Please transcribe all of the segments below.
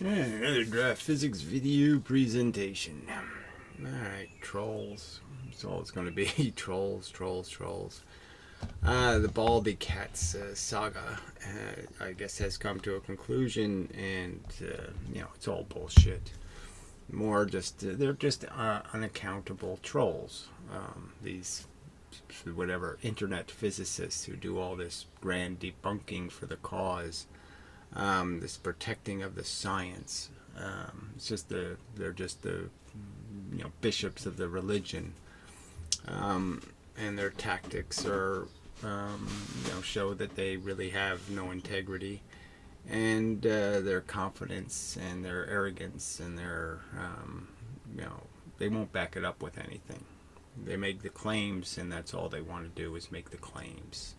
Another draft physics video presentation. Alright, trolls. That's all it's going to be. Trolls. The Baldy Cats saga, I guess, has come to a conclusion, and, it's all bullshit. More just, they're just unaccountable trolls. These, whatever, internet physicists who do all this grand debunking for the cause. This protecting of the science. It's just they're just the bishops of the religion, and their tactics are show that they really have no integrity, and their confidence and their arrogance and their they won't back it up with anything. They make the claims, and that's all they want to do is make the claims.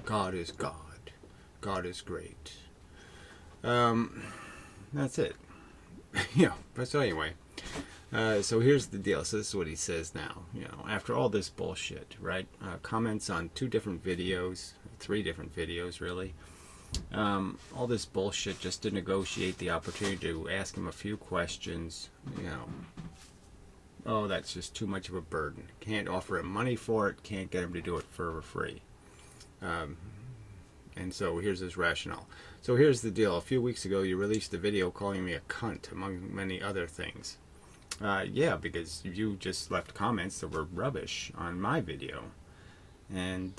God is God. God is great. That's it. But so anyway, so here's the deal. So this is what he says now. After all this bullshit, right? Comments on 3 different videos, really. All this bullshit just to negotiate the opportunity to ask him a few questions. Oh, that's just too much of a burden. Can't offer him money for it. Can't get him to do it for free. And so here's his rationale. So here's the deal. A few weeks ago, you released a video calling me a cunt, among many other things. Yeah, because you just left comments that were rubbish on my video. And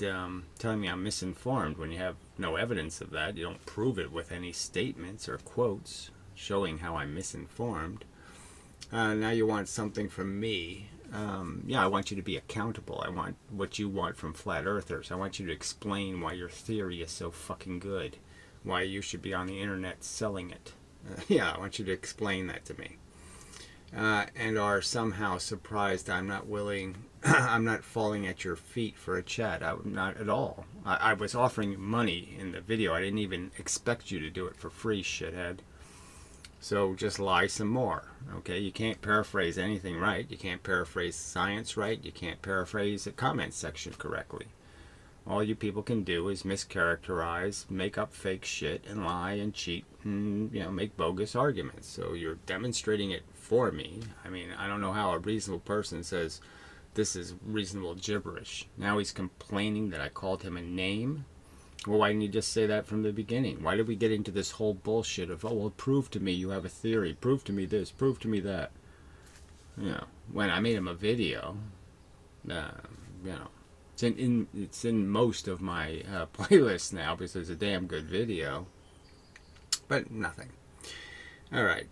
telling me I'm misinformed when you have no evidence of that. You don't prove it with any statements or quotes showing how I'm misinformed. Now you want something from me. I want you to be accountable. I want what you want from flat earthers. I want you to explain why your theory is so fucking good. Why you should be on the internet selling it. I want you to explain that to me. And are somehow surprised I'm not willing, I'm not falling at your feet for a chat. Not at all. I was offering you money in the video. I didn't even expect you to do it for free, shithead. So just lie some more, okay? You can't paraphrase anything right. You can't paraphrase science right. You can't paraphrase a comment section correctly. All you people can do is mischaracterize, make up fake shit, and lie and cheat, and, make bogus arguments. So you're demonstrating it for me. I mean, I don't know how a reasonable person says this is reasonable gibberish. Now he's complaining that I called him a name. Well, why didn't you just say that from the beginning? Why did we get into this whole bullshit of, prove to me you have a theory, prove to me this, prove to me that? When I made him a video, it's in most of my playlists now because it's a damn good video, but nothing. All right.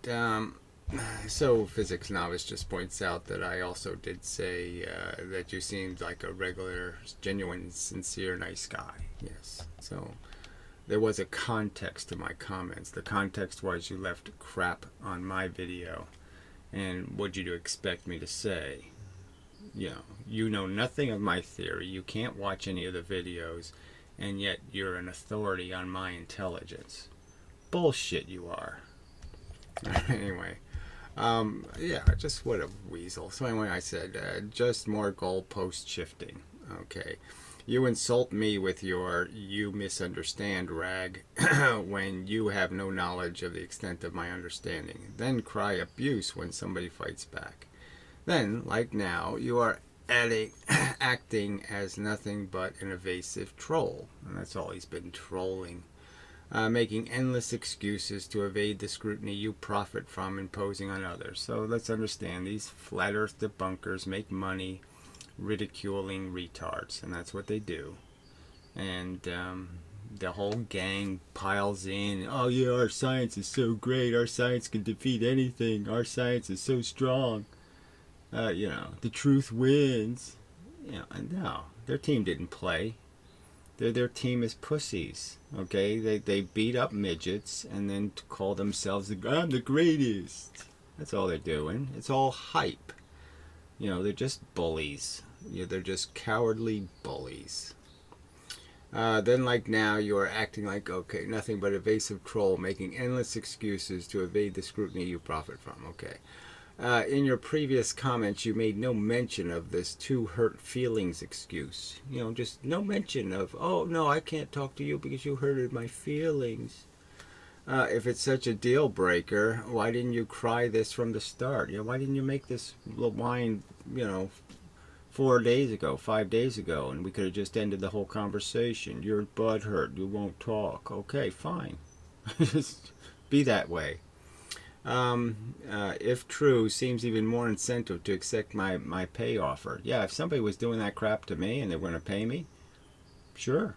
So Physics Novice just points out that I also did say that you seemed like a regular, genuine, sincere, nice guy. Yes. So there was a context to my comments. The context was you left crap on my video. And what did you expect me to say? You know nothing of my theory. You can't watch any of the videos. And yet you're an authority on my intelligence. Bullshit you are. Anyway. Just what a weasel. So anyway, I said, just more goalpost shifting. Okay. You insult me with your you misunderstand rag when you have no knowledge of the extent of my understanding. Then cry abuse when somebody fights back. Then, like now, you are acting as nothing but an evasive troll. And that's all he's been trolling. Making endless excuses to evade the scrutiny you profit from imposing on others. So let's understand, these flat earth debunkers make money ridiculing retards, and that's what they do. And the whole gang piles in, oh yeah, our science is so great, our science can defeat anything, our science is so strong, the truth wins. And no, their team didn't play. Their team is pussies, okay? They beat up midgets and then call themselves, I'm the greatest. That's all they're doing. It's all hype. They're just bullies. They're just cowardly bullies. Then like now, you are acting like, okay, nothing but evasive troll, making endless excuses to evade the scrutiny you profit from, okay? In your previous comments, you made no mention of this too hurt feelings excuse. Just no mention of, oh, no, I can't talk to you because you hurted my feelings. If it's such a deal breaker, why didn't you cry this from the start? You know, why didn't you make this line, 4 days ago, 5 days ago, and we could have just ended the whole conversation? You're butthurt. You won't talk. Okay, fine. Just be that way. If true, seems even more incentive to accept my pay offer. Yeah, if somebody was doing that crap to me and they were going to pay me, sure.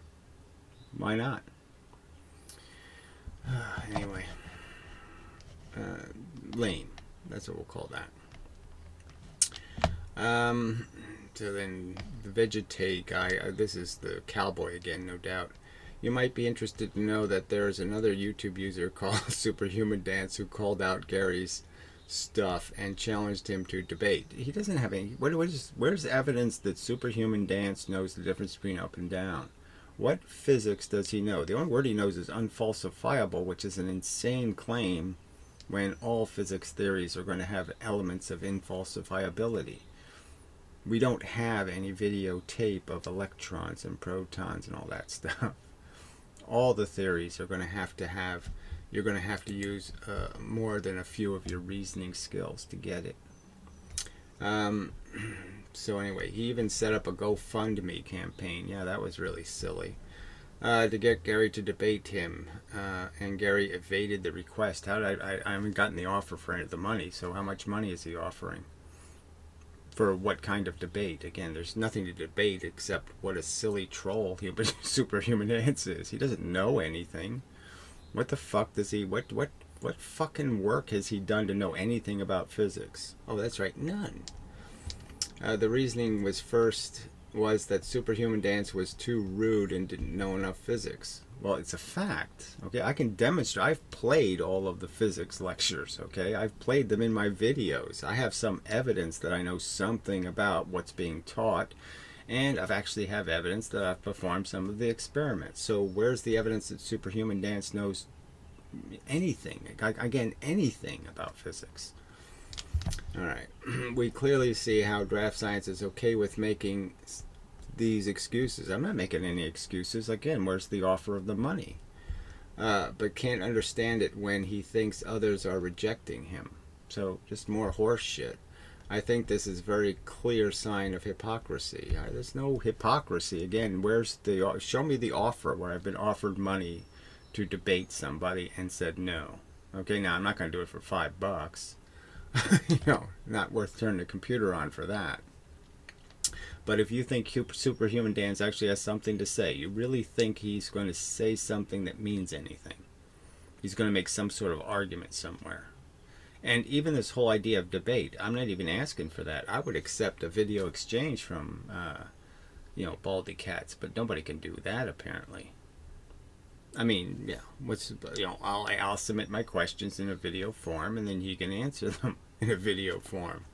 Why not? Anyway. Lame. That's what we'll call that. So then the Vegetate guy, this is the cowboy again, no doubt. You might be interested to know that there is another YouTube user called Superhuman Dance who called out Gary's stuff and challenged him to debate. He doesn't have any. Where's evidence that Superhuman Dance knows the difference between up and down? What physics does he know? The only word he knows is unfalsifiable, which is an insane claim when all physics theories are going to have elements of infalsifiability. We don't have any videotape of electrons and protons and all that stuff. All the theories are going to have, you're going to have to use more than a few of your reasoning skills to get it. So anyway, he even set up a Gofundme campaign. Yeah, that was really silly. To get Gary to debate him, and Gary evaded the request. I haven't gotten the offer for any of the money, so how much money is he offering? For what kind of debate? Again, there's nothing to debate except what a silly troll Superhuman Dance is. He doesn't know anything. What the fuck does he... What fucking work has he done to know anything about physics? Oh, that's right, none. The reasoning was that Superhuman Dance was too rude and didn't know enough physics. Well, it's a fact. Okay, I can demonstrate. I've played all of the physics lectures. Okay, I've played them in my videos. I have some evidence that I know something about what's being taught, and I've actually have evidence that I've performed some of the experiments. So where's the evidence that Superhuman Dance knows anything? Again, anything about physics? All right, we clearly see how DraftScience is okay with making these excuses. I'm not making any excuses. Again, where's the offer of the money? But can't understand it when he thinks others are rejecting him. So just more horse shit. I think this is very clear sign of hypocrisy. There's no hypocrisy. Again, where's the... Show me the offer where I've been offered money to debate somebody and said no. Okay, now I'm not going to do it for $5. Not worth turning the computer on for that. But if you think Superhuman Dance actually has something to say, you really think he's going to say something that means anything. He's going to make some sort of argument somewhere. And even this whole idea of debate, I'm not even asking for that. I would accept a video exchange from, Baldy Cats, but nobody can do that apparently. I mean, yeah, I'll submit my questions in a video form, and then he can answer them in a video form.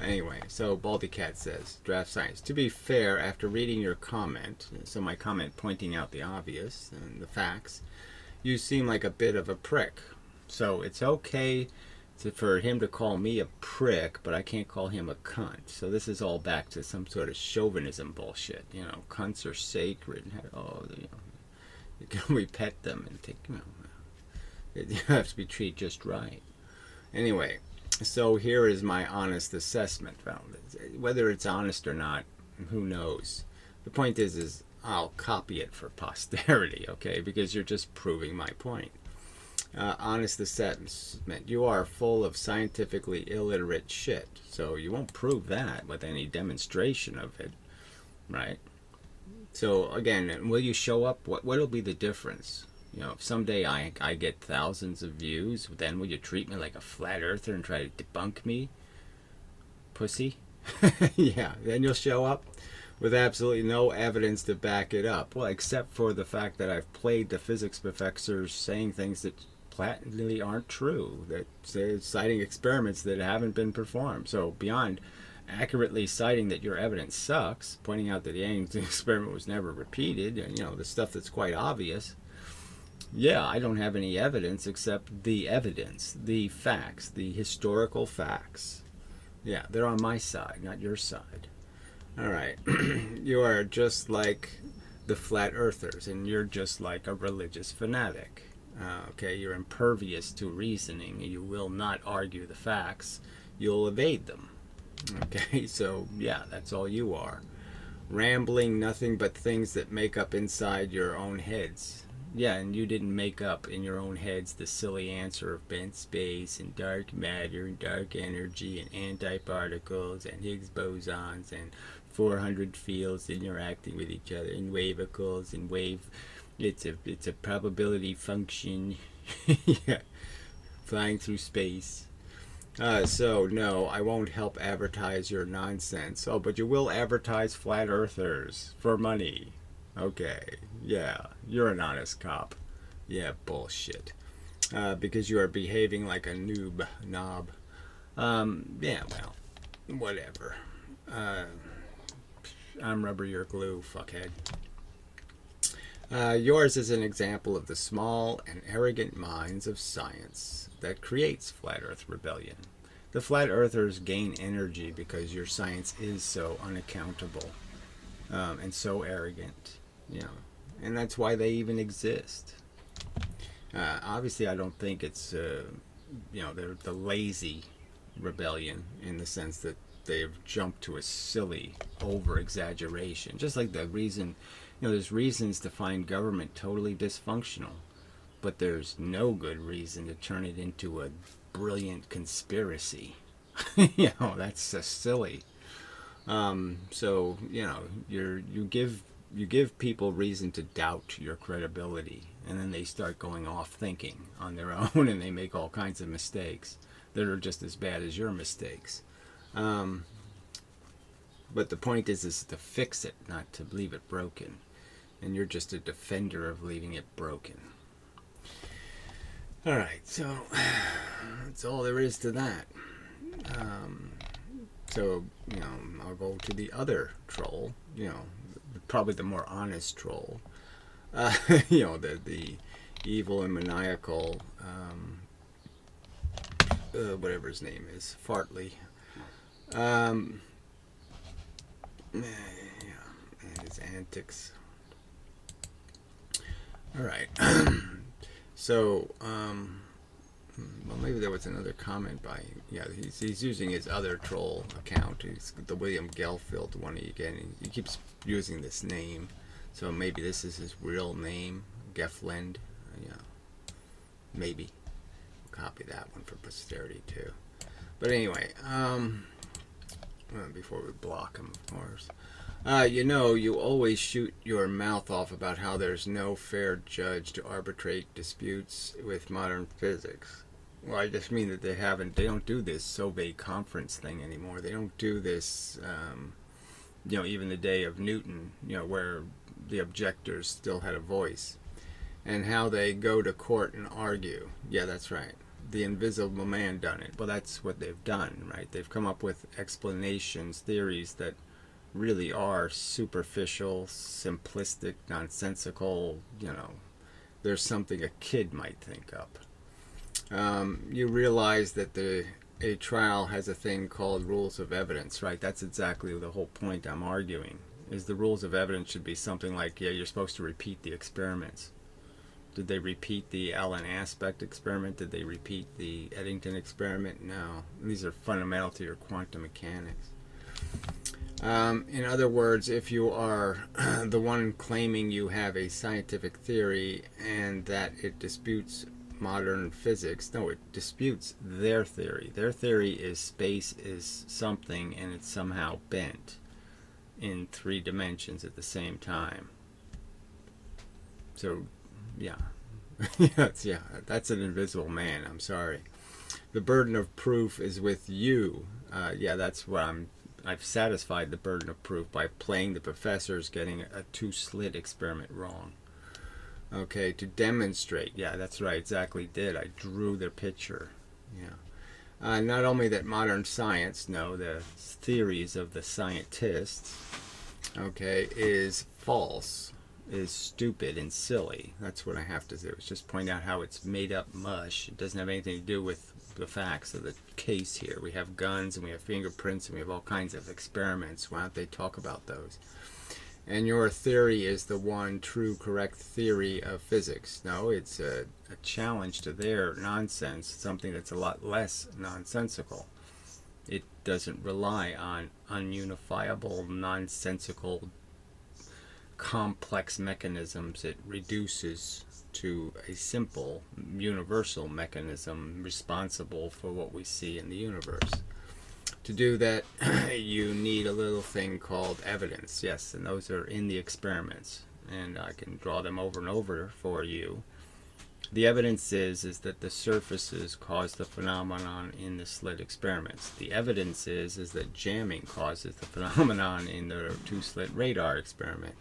Anyway, so Baldy Cat says, DraftScience, to be fair, after reading your comment, so my comment pointing out the obvious and the facts, you seem like a bit of a prick. So it's okay for him to call me a prick, but I can't call him a cunt. So this is all back to some sort of chauvinism bullshit. Cunts are sacred. We pet them and take, it has to be treated just right. Anyway, so here is my honest assessment. Well, whether it's honest or not, who knows? The point is I'll copy it for posterity, okay? Because you're just proving my point. Honest assessment. You are full of scientifically illiterate shit. So you won't prove that with any demonstration of it, right? So again, will you show up? What'll be the difference? If someday I get thousands of views, then will you treat me like a flat earther and try to debunk me? Pussy? Yeah, then you'll show up with absolutely no evidence to back it up. Well, except for the fact that I've played the physics professors saying things that patently aren't true, that say citing experiments that haven't been performed. So beyond accurately citing that your evidence sucks, pointing out that the experiment was never repeated, and the stuff that's quite obvious. Yeah, I don't have any evidence except the evidence, the facts, the historical facts. Yeah, they're on my side, not your side. All right. You are just like the flat earthers, and you're just like a religious fanatic. Okay, you're impervious to reasoning. You will not argue the facts. You'll evade them. Okay, so yeah, that's all you are. Rambling nothing but things that make up inside your own heads. Yeah, and you didn't make up in your own heads the silly answer of bent space and dark matter and dark energy and antiparticles and Higgs bosons and 400 fields interacting with each other and wavicles and wave. It's a probability function. Yeah, flying through space. So no, I won't help advertise your nonsense. Oh, but you will advertise flat earthers for money. Okay, yeah, you're an honest cop. Yeah, bullshit. Because you are behaving like a knob. Yeah, well, whatever. I'm rubber, you're glue, fuckhead. Yours is an example of the small and arrogant minds of science that creates flat earth rebellion. The flat earthers gain energy because your science is so unaccountable and so arrogant. You know, and that's why they even exist. Obviously, I don't think it's they're the lazy rebellion in the sense that they've jumped to a silly over exaggeration. Just like the reason, there's reasons to find government totally dysfunctional, but there's no good reason to turn it into a brilliant conspiracy. That's just silly. So you give people reason to doubt your credibility, and then they start going off thinking on their own, and they make all kinds of mistakes that are just as bad as your mistakes. But the point is to fix it, not to leave it broken. And you're just a defender of leaving it broken. All right, so that's all there is to that. So I'll go to the other troll. Probably the more honest troll. The evil and maniacal, whatever his name is, Fartley. And his antics. All right. So, well, maybe there was another comment by, he's using his other troll account. He's the William Gelfield one again. He keeps using this name, so maybe this is his real name, Geflend. Maybe. We'll copy that one for posterity too. But anyway, before we block him, of course. You always shoot your mouth off about how there's no fair judge to arbitrate disputes with modern physics. Well, I just mean that they don't do this Sauvé conference thing anymore. They don't do this, even the day of Newton, where the objectors still had a voice. And how they go to court and argue. Yeah, that's right. The invisible man done it. Well, that's what they've done, right? They've come up with explanations, theories that really are superficial, simplistic, nonsensical. There's something a kid might think up. You realize that a trial has a thing called rules of evidence, right? That's exactly the whole point I'm arguing, is the rules of evidence should be something like, you're supposed to repeat the experiments. Did they repeat the Allen Aspect experiment? Did they repeat the Eddington experiment? No. These are fundamental to your quantum mechanics. In other words, if you are the one claiming you have a scientific theory and that it disputes modern physics, no, it disputes their theory. Their theory is space is something and it's somehow bent in 3 dimensions at the same time. So, yeah. That's an invisible man. I'm sorry. The burden of proof is with you. That's what I've satisfied the burden of proof by playing the professors getting a 2 slit experiment wrong. Okay, to demonstrate. Yeah, that's right. Exactly did. I drew their picture. Yeah. Not only that modern science, the theories of the scientists, is false, is stupid and silly. That's what I have to do. It's just point out how it's made up mush. It doesn't have anything to do with the facts of the case here. We have guns and we have fingerprints and we have all kinds of experiments. Why don't they talk about those? and your theory is the one true, correct theory of physics. No, it's a challenge to their nonsense, something that's a lot less nonsensical. It doesn't rely on ununifiable, nonsensical, complex mechanisms. It reduces to a simple, universal mechanism responsible for what we see in the universe. To do that, you need a little thing called evidence. Yes, and those are in the experiments, and I can draw them over and over for you. The evidence is that the surfaces cause the phenomenon in the slit experiments. The evidence is that jamming causes the phenomenon in the two-slit radar experiment.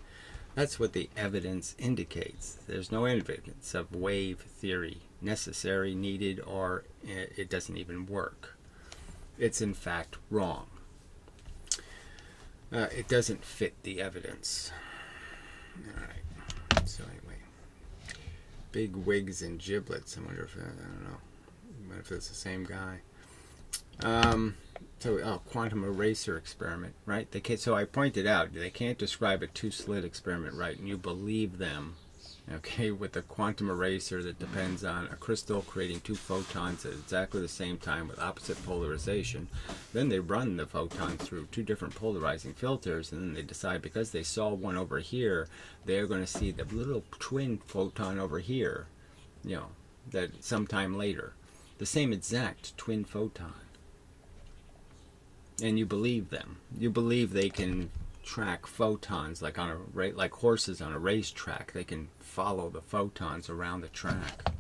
That's what the evidence indicates. There's no evidence of wave theory necessary, needed, or it doesn't even work. It's in fact wrong. It doesn't fit the evidence. Alright, so anyway. Big wigs and giblets. I wonder if, I don't know. I wonder if it's the same guy. Quantum eraser experiment, right? So I pointed out, they can't describe a two-slit experiment right, and you believe them, okay, with a quantum eraser that depends on a crystal creating two photons at exactly the same time with opposite polarization. Then they run the photon through two different polarizing filters, and then they decide because they saw one over here, they're going to see the little twin photon over here, that sometime later. The same exact twin photon. And you believe them. You believe they can track photons like horses on a racetrack. They can follow the photons around the track.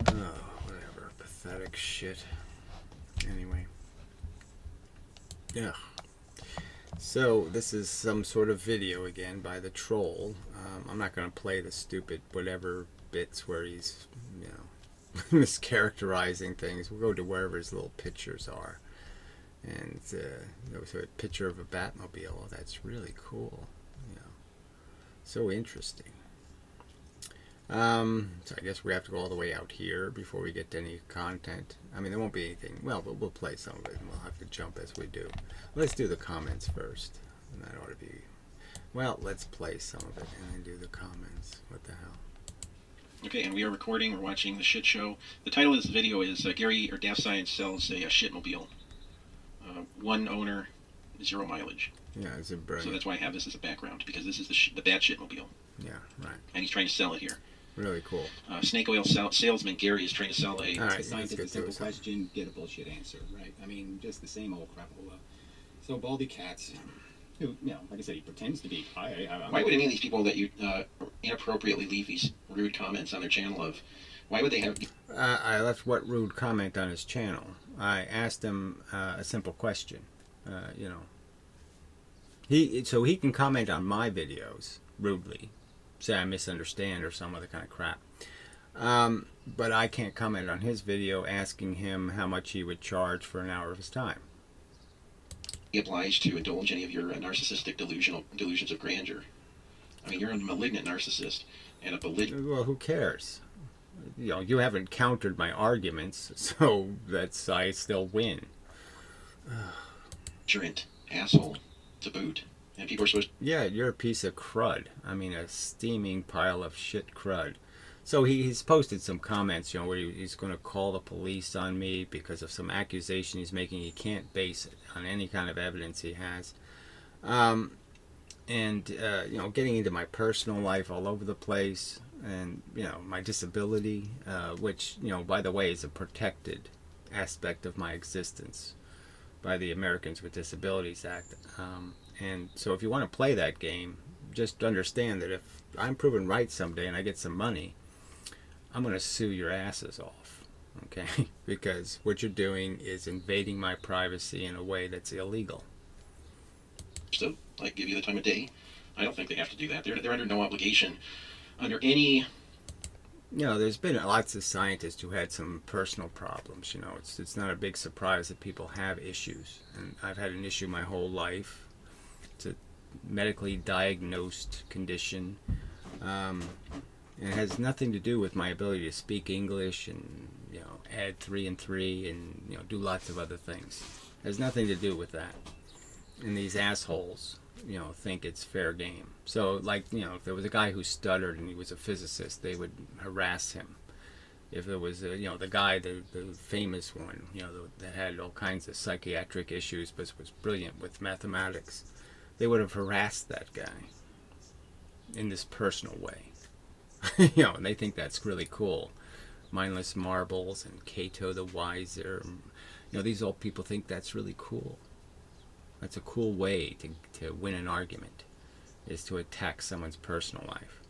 Oh, whatever. Pathetic shit. Anyway. Yeah. So, this is some sort of video again by the troll. I'm not going to play the stupid whatever bits where he's, mischaracterizing things. We'll go to wherever his little pictures are. And there was a picture of a Batmobile. Oh, that's really cool. So interesting. So I guess we have to go all the way out here before we get to any content. I mean, there won't be anything. Well, but we'll play some of it, and we'll have to jump as we do. Let's do the comments first. And that ought to be... Well, let's play some of it and then do the comments. What the hell? Okay, and we are recording. We're watching the shit show. The title of this video is Gary or DraftScience sells a shitmobile. One owner, 0 mileage. Yeah, it's a brilliant. So that's why I have this as a background, because this is the bad shitmobile. Yeah, right. And he's trying to sell it here. Really cool. Snake oil salesman Gary is trying to sell a... All right, scientist, a simple question, get a bullshit answer, right? I mean, just the same old crapola. So Baldy Cats, who, like I said, he pretends to be... Why would any of these people that you inappropriately leave these rude comments on their channel of... Why would they have... I left what rude comment on his channel. I asked him a simple question. So he can comment on my videos rudely, say I misunderstand or some other kind of crap. But I can't comment on his video asking him how much he would charge for an hour of his time. Obliged to indulge any of your narcissistic delusions of grandeur. I mean, you're a malignant narcissist and a belligerent... Well, who cares? You haven't countered my arguments, so I still win. Asshole to boot. And people are supposed to... Yeah, you're a piece of crud. I mean, a steaming pile of shit crud. So he's posted some comments, where he's going to call the police on me because of some accusation he's making. He can't base it on any kind of evidence he has. Getting into my personal life all over the place. And, my disability, which, by the way, is a protected aspect of my existence by the Americans with Disabilities Act. And so if you want to play that game, just understand that if I'm proven right someday and I get some money, I'm going to sue your asses off, okay? Because what you're doing is invading my privacy in a way that's illegal. So, give you the time of day. I don't think they have to do that. They're under no obligation. Under any... there's been lots of scientists who had some personal problems, It's not a big surprise that people have issues. And I've had an issue my whole life. It's a medically diagnosed condition. It has nothing to do with my ability to speak English and, add 3 and 3 and, do lots of other things. It has nothing to do with that. And these assholes think it's fair game. So, like, if there was a guy who stuttered and he was a physicist, they would harass him. If it was, the guy, the famous one, that had all kinds of psychiatric issues but was brilliant with mathematics, they would have harassed that guy in this personal way. And they think that's really cool. Mindless Marbles and Cato the Wiser. These old people think that's really cool. That's a cool way to win an argument, is to attack someone's personal life.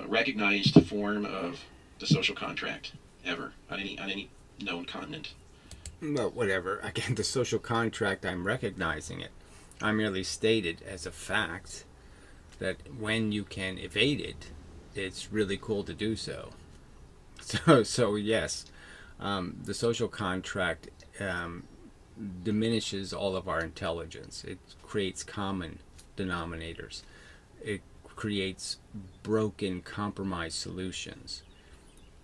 Recognized form of the social contract ever on any known continent. Well, whatever. Again, the social contract, I'm recognizing it. I merely stated as a fact that when you can evade it, it's really cool to do so. So yes, the social contract diminishes all of our intelligence. It creates common denominators. It creates broken, compromised solutions.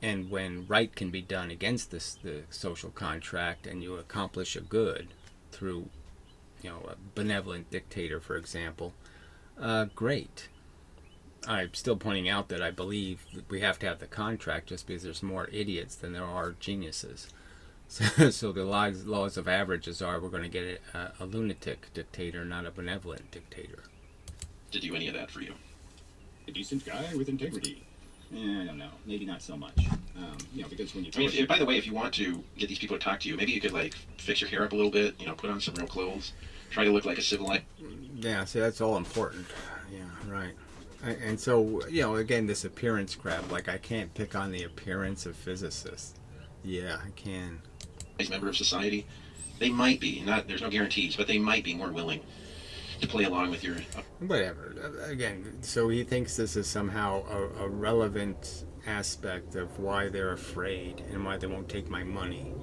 And when right can be done against the social contract, and you accomplish a good through, a benevolent dictator, for example, great. I'm still pointing out that I believe that we have to have the contract just because there's more idiots than there are geniuses. So the laws of averages are we're going to get a lunatic dictator, not a benevolent dictator. To do any of that for you? A decent guy with integrity. I don't know. Maybe not so much. Because when you... by the way, if you want to get these people to talk to you, maybe you could, fix your hair up a little bit, put on some real clothes, try to look like a civilized... Yeah, see, that's all important. Yeah, right. And so, again, this appearance crap, I can't pick on the appearance of physicists. Yeah, I can. Member of society, they might be, there's no guarantees, but they might be more willing to play along with your... Whatever. Again, so he thinks this is somehow a relevant aspect of why they're afraid and why they won't take my money.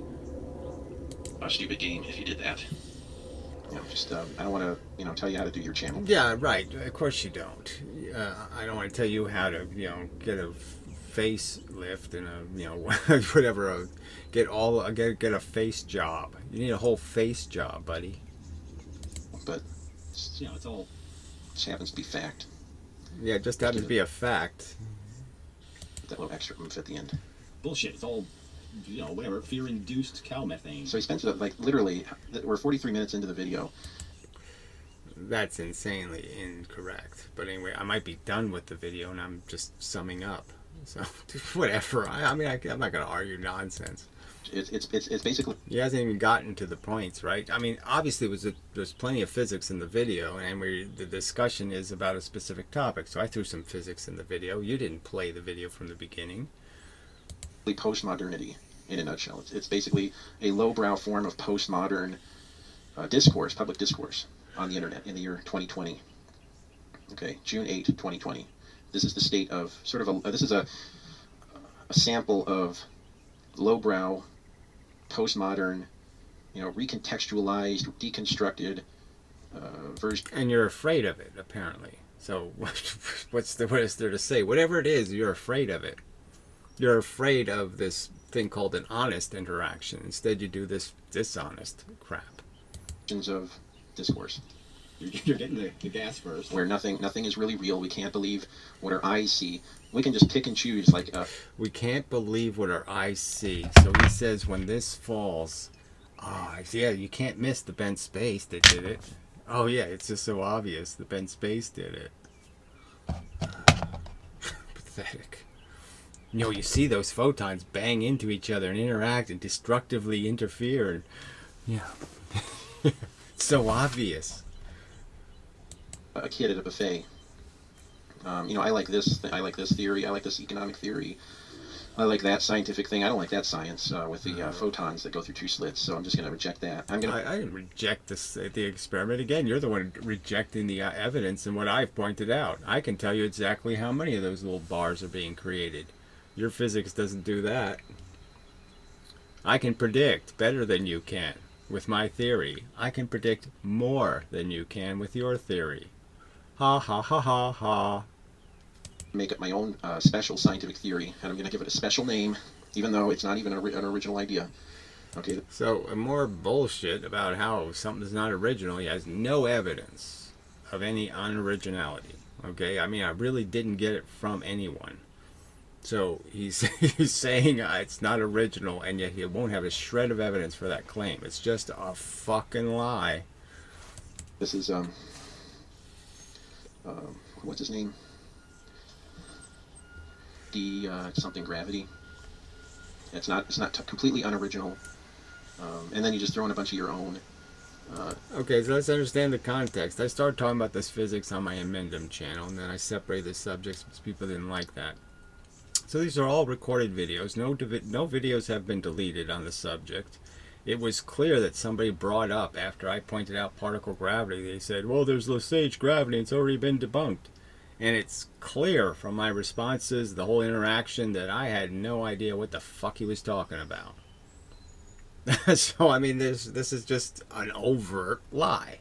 A stupid game if you did that. I don't want to, tell you how to do your channel. Yeah, right. Of course you don't. I don't want to tell you how to, get a facelift and whatever, get a face job. You need a whole face job, buddy. But it's all just happens to be fact. Yeah, it just happens to be a fact. That little extra oomph at the end. Bullshit. It's all whatever, fear-induced cow methane. So he spends literally, we're 43 minutes into the video. That's insanely incorrect. But anyway, I might be done with the video and I'm just summing up. So, whatever. I'm not going to argue nonsense. It's basically... He hasn't even gotten to the points, right? I mean, obviously there's plenty of physics in the video, and the discussion is about a specific topic. So I threw some physics in the video. You didn't play the video from the beginning. Postmodernity, in a nutshell. It's basically a lowbrow form of postmodern discourse, public discourse on the internet in the year 2020. Okay, June 8, 2020. This is the state of this is a sample of lowbrow, postmodern, recontextualized, deconstructed version. And you're afraid of it, apparently. So what is there to say? Whatever it is, you're afraid of it. You're afraid of this thing called an honest interaction. Instead, you do this dishonest crap. Of discourse. You're getting the gas first. Where nothing is really real. We can't believe what our eyes see. We can just pick and choose We can't believe what our eyes see. So he says when this falls, yeah, you can't miss the bent space that did it. Oh yeah, it's just so obvious. The bent space did it. Pathetic. You see those photons bang into each other and interact and destructively interfere. And, yeah. It's so obvious. A kid at a buffet. I like this. I like this theory. I like this economic theory. I like that scientific thing. I don't like that science with the photons that go through two slits. So I'm just going to reject that. I didn't reject the experiment. Again, you're the one rejecting the evidence and what I've pointed out. I can tell you exactly how many of those little bars are being created. Your physics doesn't do that. I can predict better than you can with my theory. I can predict more than you can with your theory. Ha ha ha ha ha. Make up my own special scientific theory, and I'm going to give it a special name, even though it's not even an original idea. Okay, So, more bullshit about how something's not original. He has no evidence of any unoriginality. Okay, I mean, I really didn't get it from anyone. So he's he's saying it's not original, and yet he won't have a shred of evidence for that claim. It's just a fucking lie. this is what's his name? D something gravity. It's not completely unoriginal. And then you just throw in a bunch of your own. Okay, so let's understand the context. I started talking about this physics on my Amendum channel, and then I separated the subjects because people didn't like that. So these are all recorded videos. No videos have been deleted on the subject. It was clear that somebody brought up, after I pointed out particle gravity, they said, well, there's Lesage gravity, and it's already been debunked. And it's clear from my responses, the whole interaction, that I had no idea what the fuck he was talking about. So, I mean, this is just an overt lie.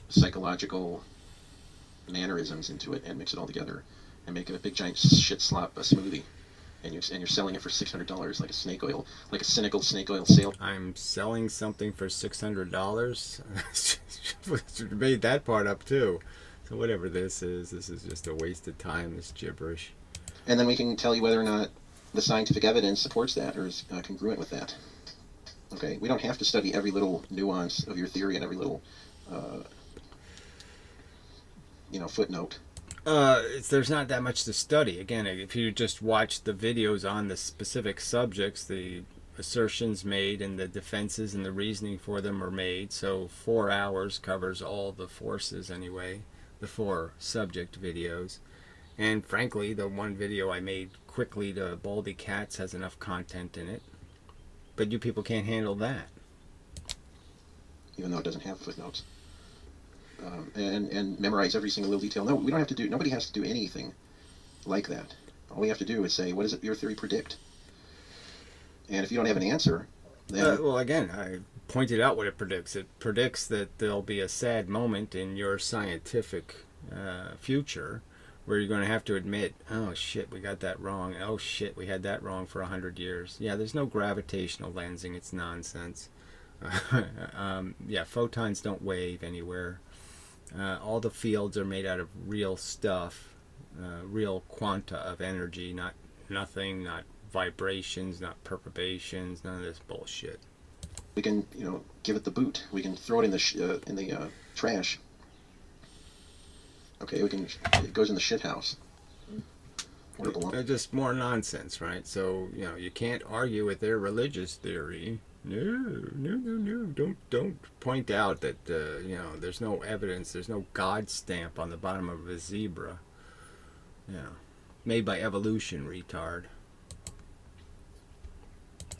Psychological mannerisms into it and mix it all together and make it a big giant shit slop a smoothie. And you're selling it for $600 like a snake oil, like a cynical snake oil sale. I'm selling something for $600. Made that part up too. So whatever this is just a waste of time. This gibberish. And then we can tell you whether or not the scientific evidence supports that or is congruent with that. Okay, we don't have to study every little nuance of your theory and every little, footnote. There's not that much to study. Again, if you just watch the videos on the specific subjects, the assertions made and the defenses and the reasoning for them are made. So 4 hours covers all the forces anyway, the 4 subject videos. And frankly, the one video I made quickly to Baldy Cats has enough content in it. But you people can't handle that. Even though it doesn't have footnotes. And memorize every single little detail. No, we don't have to do, nobody has to do anything like that. All we have to do is say, what does your theory predict? And if you don't have an answer, then... well, again, I pointed out what it predicts. It predicts that there'll be a sad moment in your scientific future where you're going to have to admit, oh shit, we got that wrong. Oh shit, we had that wrong for 100 years. Yeah, there's no gravitational lensing. It's nonsense. Yeah, photons don't wave anywhere. All the fields are made out of real stuff, real quanta of energy, not nothing, not vibrations, not perturbations, none of this bullshit. We can, give it the boot. We can throw it in the trash. Okay, it goes in the shit house. Where it belongs. Just more nonsense, right? So, you can't argue with their religious theory. No. Don't point out that, there's no evidence, there's no God stamp on the bottom of a zebra. Made by evolution, retard.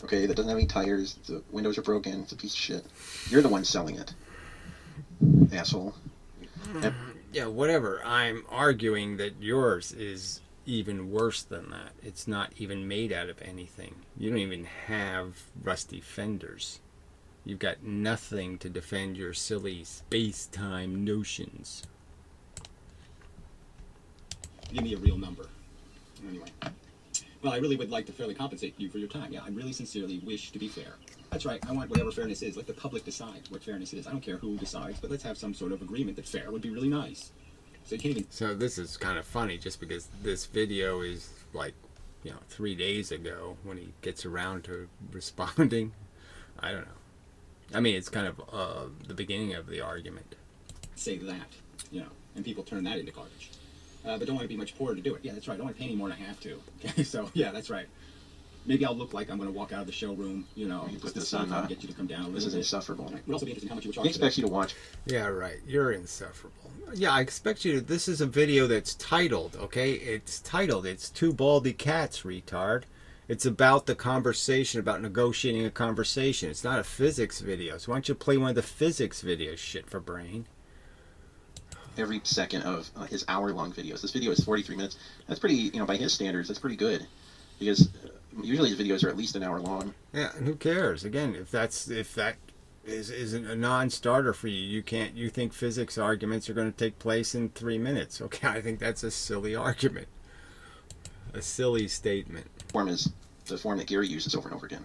Okay, that doesn't have any tires, the windows are broken, it's a piece of shit. You're the one selling it. Asshole. Yeah, whatever. I'm arguing that yours is even worse than that. It's not even made out of anything. You don't even have rusty fenders. You've got nothing to defend your silly space-time notions. Give me a real number. Anyway. Well, I really would like to fairly compensate you for your time. Yeah, I really sincerely wish to be fair. That's right. I want whatever fairness is. Let the public decide what fairness is. I don't care who decides, but let's have some sort of agreement that fair would be really nice. So you can't even... So this is kind of funny just because this video is like, 3 days ago when he gets around to responding. I don't know. I mean, it's kind of the beginning of the argument. Say that, and people turn that into garbage. But don't want to be much poorer to do it. Yeah, that's right. I don't want to pay any more than I have to. Okay, so, yeah, that's right. Maybe I'll look like I'm going to walk out of the showroom, You put this on, get you to come down a little this is bit. insufferable. We'd also be interested in how much you would charge. He expects you to watch. Yeah, right. You're insufferable. Yeah, I expect you to... This is a video that's titled, okay? It's titled. It's Two Baldy Cats, retard. It's about the conversation, about negotiating a conversation. It's not a physics video. So why don't you play one of the physics videos, shit for brain? Every second of his hour-long videos. This video is 43 minutes. That's pretty, by his standards, that's pretty good. Because usually his videos are at least an hour long. Yeah, and who cares? Again, if that isn't a non-starter for you, you think physics arguments are going to take place in 3 minutes. Okay, I think that's a silly argument. A silly statement. Form is the form that Gary uses over and over again.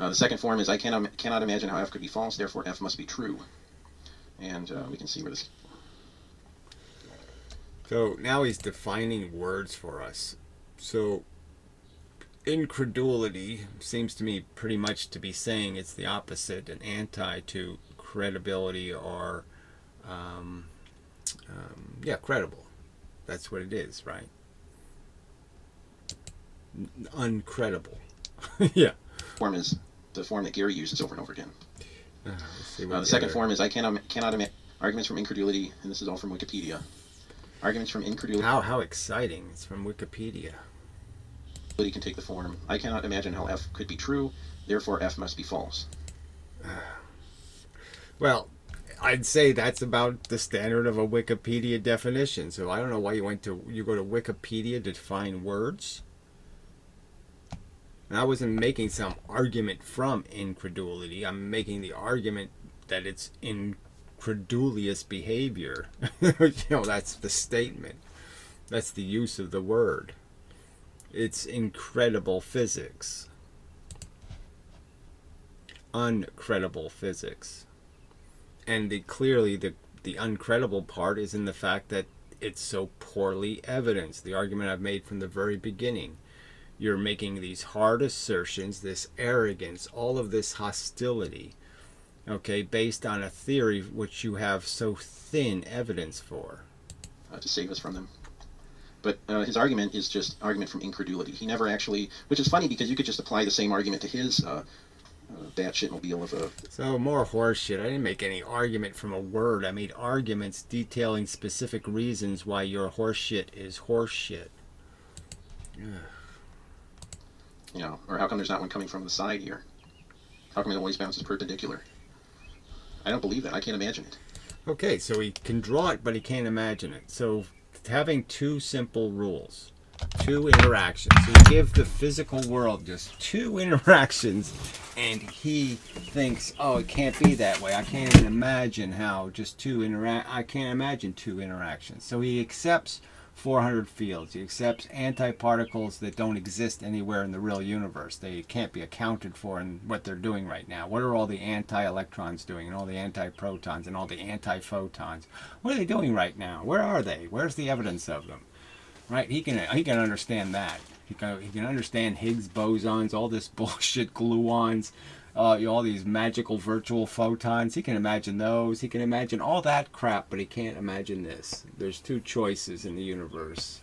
The second form is I cannot imagine how f could be false, therefore f must be true. And we can see where this... So now he's defining words for us. So incredulity seems to me pretty much to be saying it's the opposite, an anti to credibility, or yeah, credible. That's what it is, right? Uncredible. Yeah. Form is the form that Gary uses over and over again. Let's see The second form is I cannot imagine arguments from incredulity, and this is all from Wikipedia. Arguments from incredulity. How exciting! It's from Wikipedia. Can take the form I cannot imagine how f could be true, therefore f must be false. Well, I'd say that's about the standard of a Wikipedia definition. So I don't know why you go to Wikipedia to define words. And I wasn't making some argument from incredulity. I'm making the argument that it's incredulous behavior. That's the statement. That's the use of the word. It's incredible physics. Uncredible physics. And clearly the uncredible part is in the fact that it's so poorly evidenced. The argument I've made from the very beginning. You're making these hard assertions, this arrogance, all of this hostility, okay, based on a theory which you have so thin evidence for. To save us from them. But his argument is just argument from incredulity. He never actually, which is funny because you could just apply the same argument to his batshit mobile of a... So more horseshit. I didn't make any argument from a word. I made arguments detailing specific reasons why your horseshit is horseshit. Or how come there's not one coming from the side here? How come it always bounces perpendicular? I don't believe that. I can't imagine it. Okay, so he can draw it, but he can't imagine it. So having two simple rules, two interactions. So you give the physical world just two interactions, and he thinks, oh, it can't be that way. I can't even imagine how just I can't imagine two interactions. So he accepts 400 fields. He accepts antiparticles that don't exist anywhere in the real universe. They can't be accounted for in what they're doing right now. What are all the anti-electrons doing, and all the anti-protons, and all the anti-photons? What are they doing right now? Where are they? Where's the evidence of them? Right? He can understand that. He can understand Higgs bosons, all this bullshit gluons, all these magical virtual photons. He can imagine those. He can imagine all that crap, but he can't imagine this. There's two choices in the universe.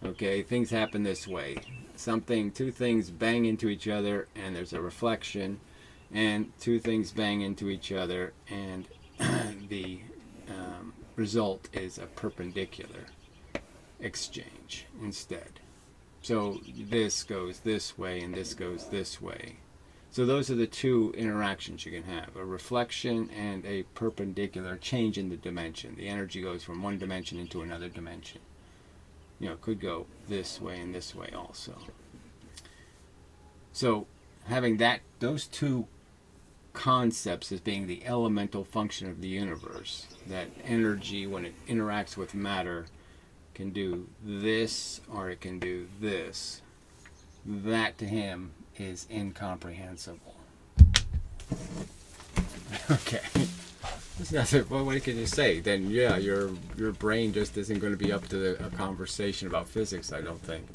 Okay, things happen this way. Two things bang into each other, and there's a reflection, and two things bang into each other, and the result is a perpendicular exchange instead. So this goes this way, and this goes this way. So those are the two interactions you can have, a reflection and a perpendicular change in the dimension. The energy goes from one dimension into another dimension. It could go this way and this way also. So having those two concepts as being the elemental function of the universe, that energy, when it interacts with matter, can do this or it can do this, that to him is incomprehensible. Okay. Well, what can you say? Then, yeah, your brain just isn't going to be up to a conversation about physics, I don't think.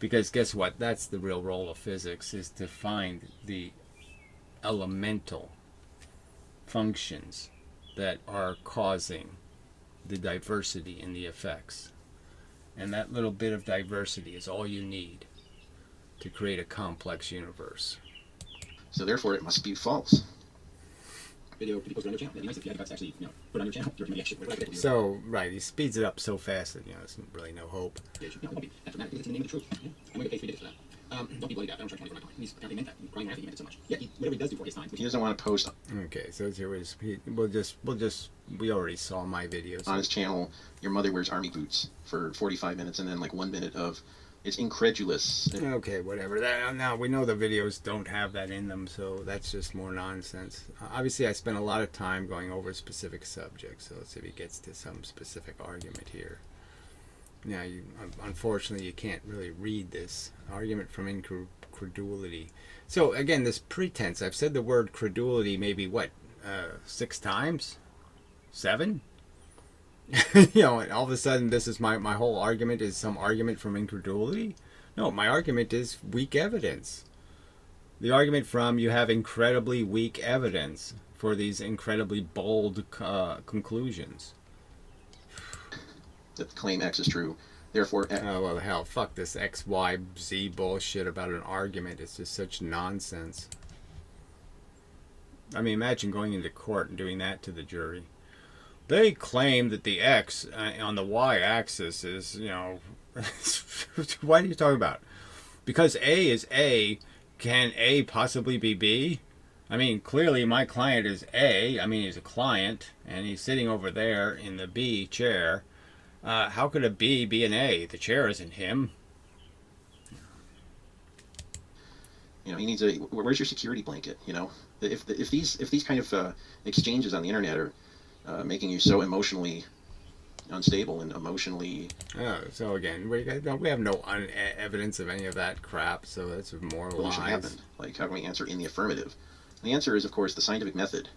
Because guess what? That's the real role of physics, is to find the elemental functions that are causing the diversity in the effects. And that little bit of diversity is all you need to create a complex universe. So therefore it must be false. Video could be posted on your channel. It'd be nice if you had the guts to actually, put on your channel. Your action. So, right, he speeds it up so fast that, there's really no hope. It won't be that dramatic. It's in the name of the truth. Yeah. I'm going to get paid 3 digits for that. Don't be bloody that. I don't charge 20 for my coin. He's apparently meant that. He's crying laughing he meant it so much. Yeah, whatever he does do for his time. He doesn't want to post Okay, so we already saw my videos. on his channel, your mother wears army boots for 45 minutes and then like 1 minute of it's incredulous. Okay, whatever. Now we know the videos don't have that in them, so that's just more nonsense. Obviously, I spent a lot of time going over specific subjects, so let's see if he gets to some specific argument here. Now, unfortunately, you can't really read this. Argument from credulity. So again, this pretense, I've said the word credulity maybe, 6 times? 7? And all of a sudden this is my whole argument is some argument from incredulity? No, my argument is weak evidence. The argument from you have incredibly weak evidence for these incredibly bold conclusions. That claim X is true. Therefore, oh, well, hell, fuck this X, Y, Z bullshit about an argument. It's just such nonsense. I mean, imagine going into court and doing that to the jury. They claim that the X on the Y-axis is, what are you talking about? Because A is A, can A possibly be B? I mean, clearly my client is A. I mean, he's a client, and he's sitting over there in the B chair. How could a B be an A? The chair isn't him. He needs a. Where's your security blanket? If these kind of exchanges on the internet are making you so emotionally unstable and emotionally. So again, we have no evidence of any of that crap. So that's more lies. Happened. Like, how can we answer in the affirmative? And the answer is, of course, the scientific method.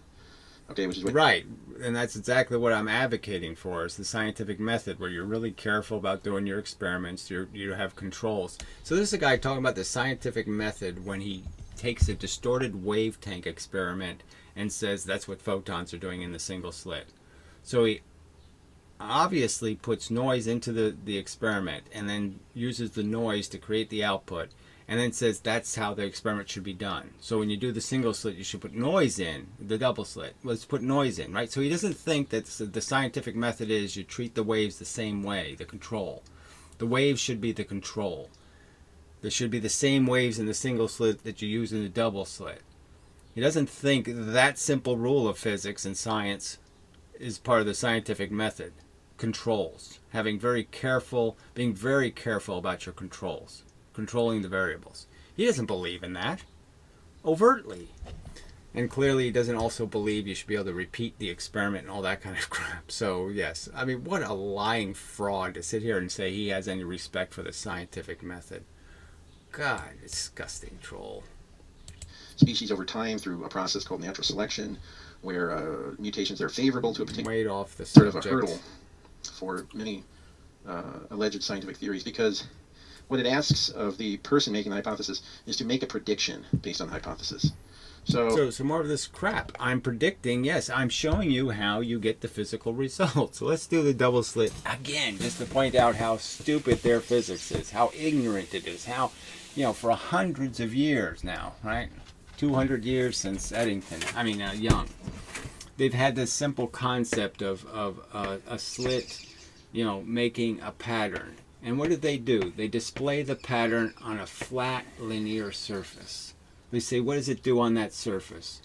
Okay, which is what. Right, and that's exactly what I'm advocating for, is the scientific method, where you're really careful about doing your experiments. You have controls. So this is a guy talking about the scientific method when he takes a distorted wave tank experiment and says that's what photons are doing in the single slit. So he obviously puts noise into the experiment and then uses the noise to create the output, and then says that's how the experiment should be done. So when you do the single slit, you should put noise in. The double slit, let's put noise in, right? So he doesn't think that the scientific method is you treat the waves the same way, the control. The waves should be the control. There should be the same waves in the single slit that you use in the double slit. He doesn't think that simple rule of physics and science is part of the scientific method. Controls. Being very careful about your controls. Controlling the variables. He doesn't believe in that. Overtly. And clearly he doesn't also believe you should be able to repeat the experiment and all that kind of crap. So, yes. I mean, what a lying fraud to sit here and say he has any respect for the scientific method. God, disgusting troll. Species over time through a process called natural selection, where mutations are favorable to a particular Way off the sort of subject. a hurdle for many alleged scientific theories, because what it asks of the person making the hypothesis is to make a prediction based on the hypothesis. So more of this crap. I'm predicting, yes, I'm showing you how you get the physical results. So let's do the double slit again, just to point out how stupid their physics is, how ignorant it is, how, for hundreds of years now, right? 200 years since Young. They've had this simple concept of a slit, making a pattern. And what do? They display the pattern on a flat linear surface. They say, what does it do on that surface?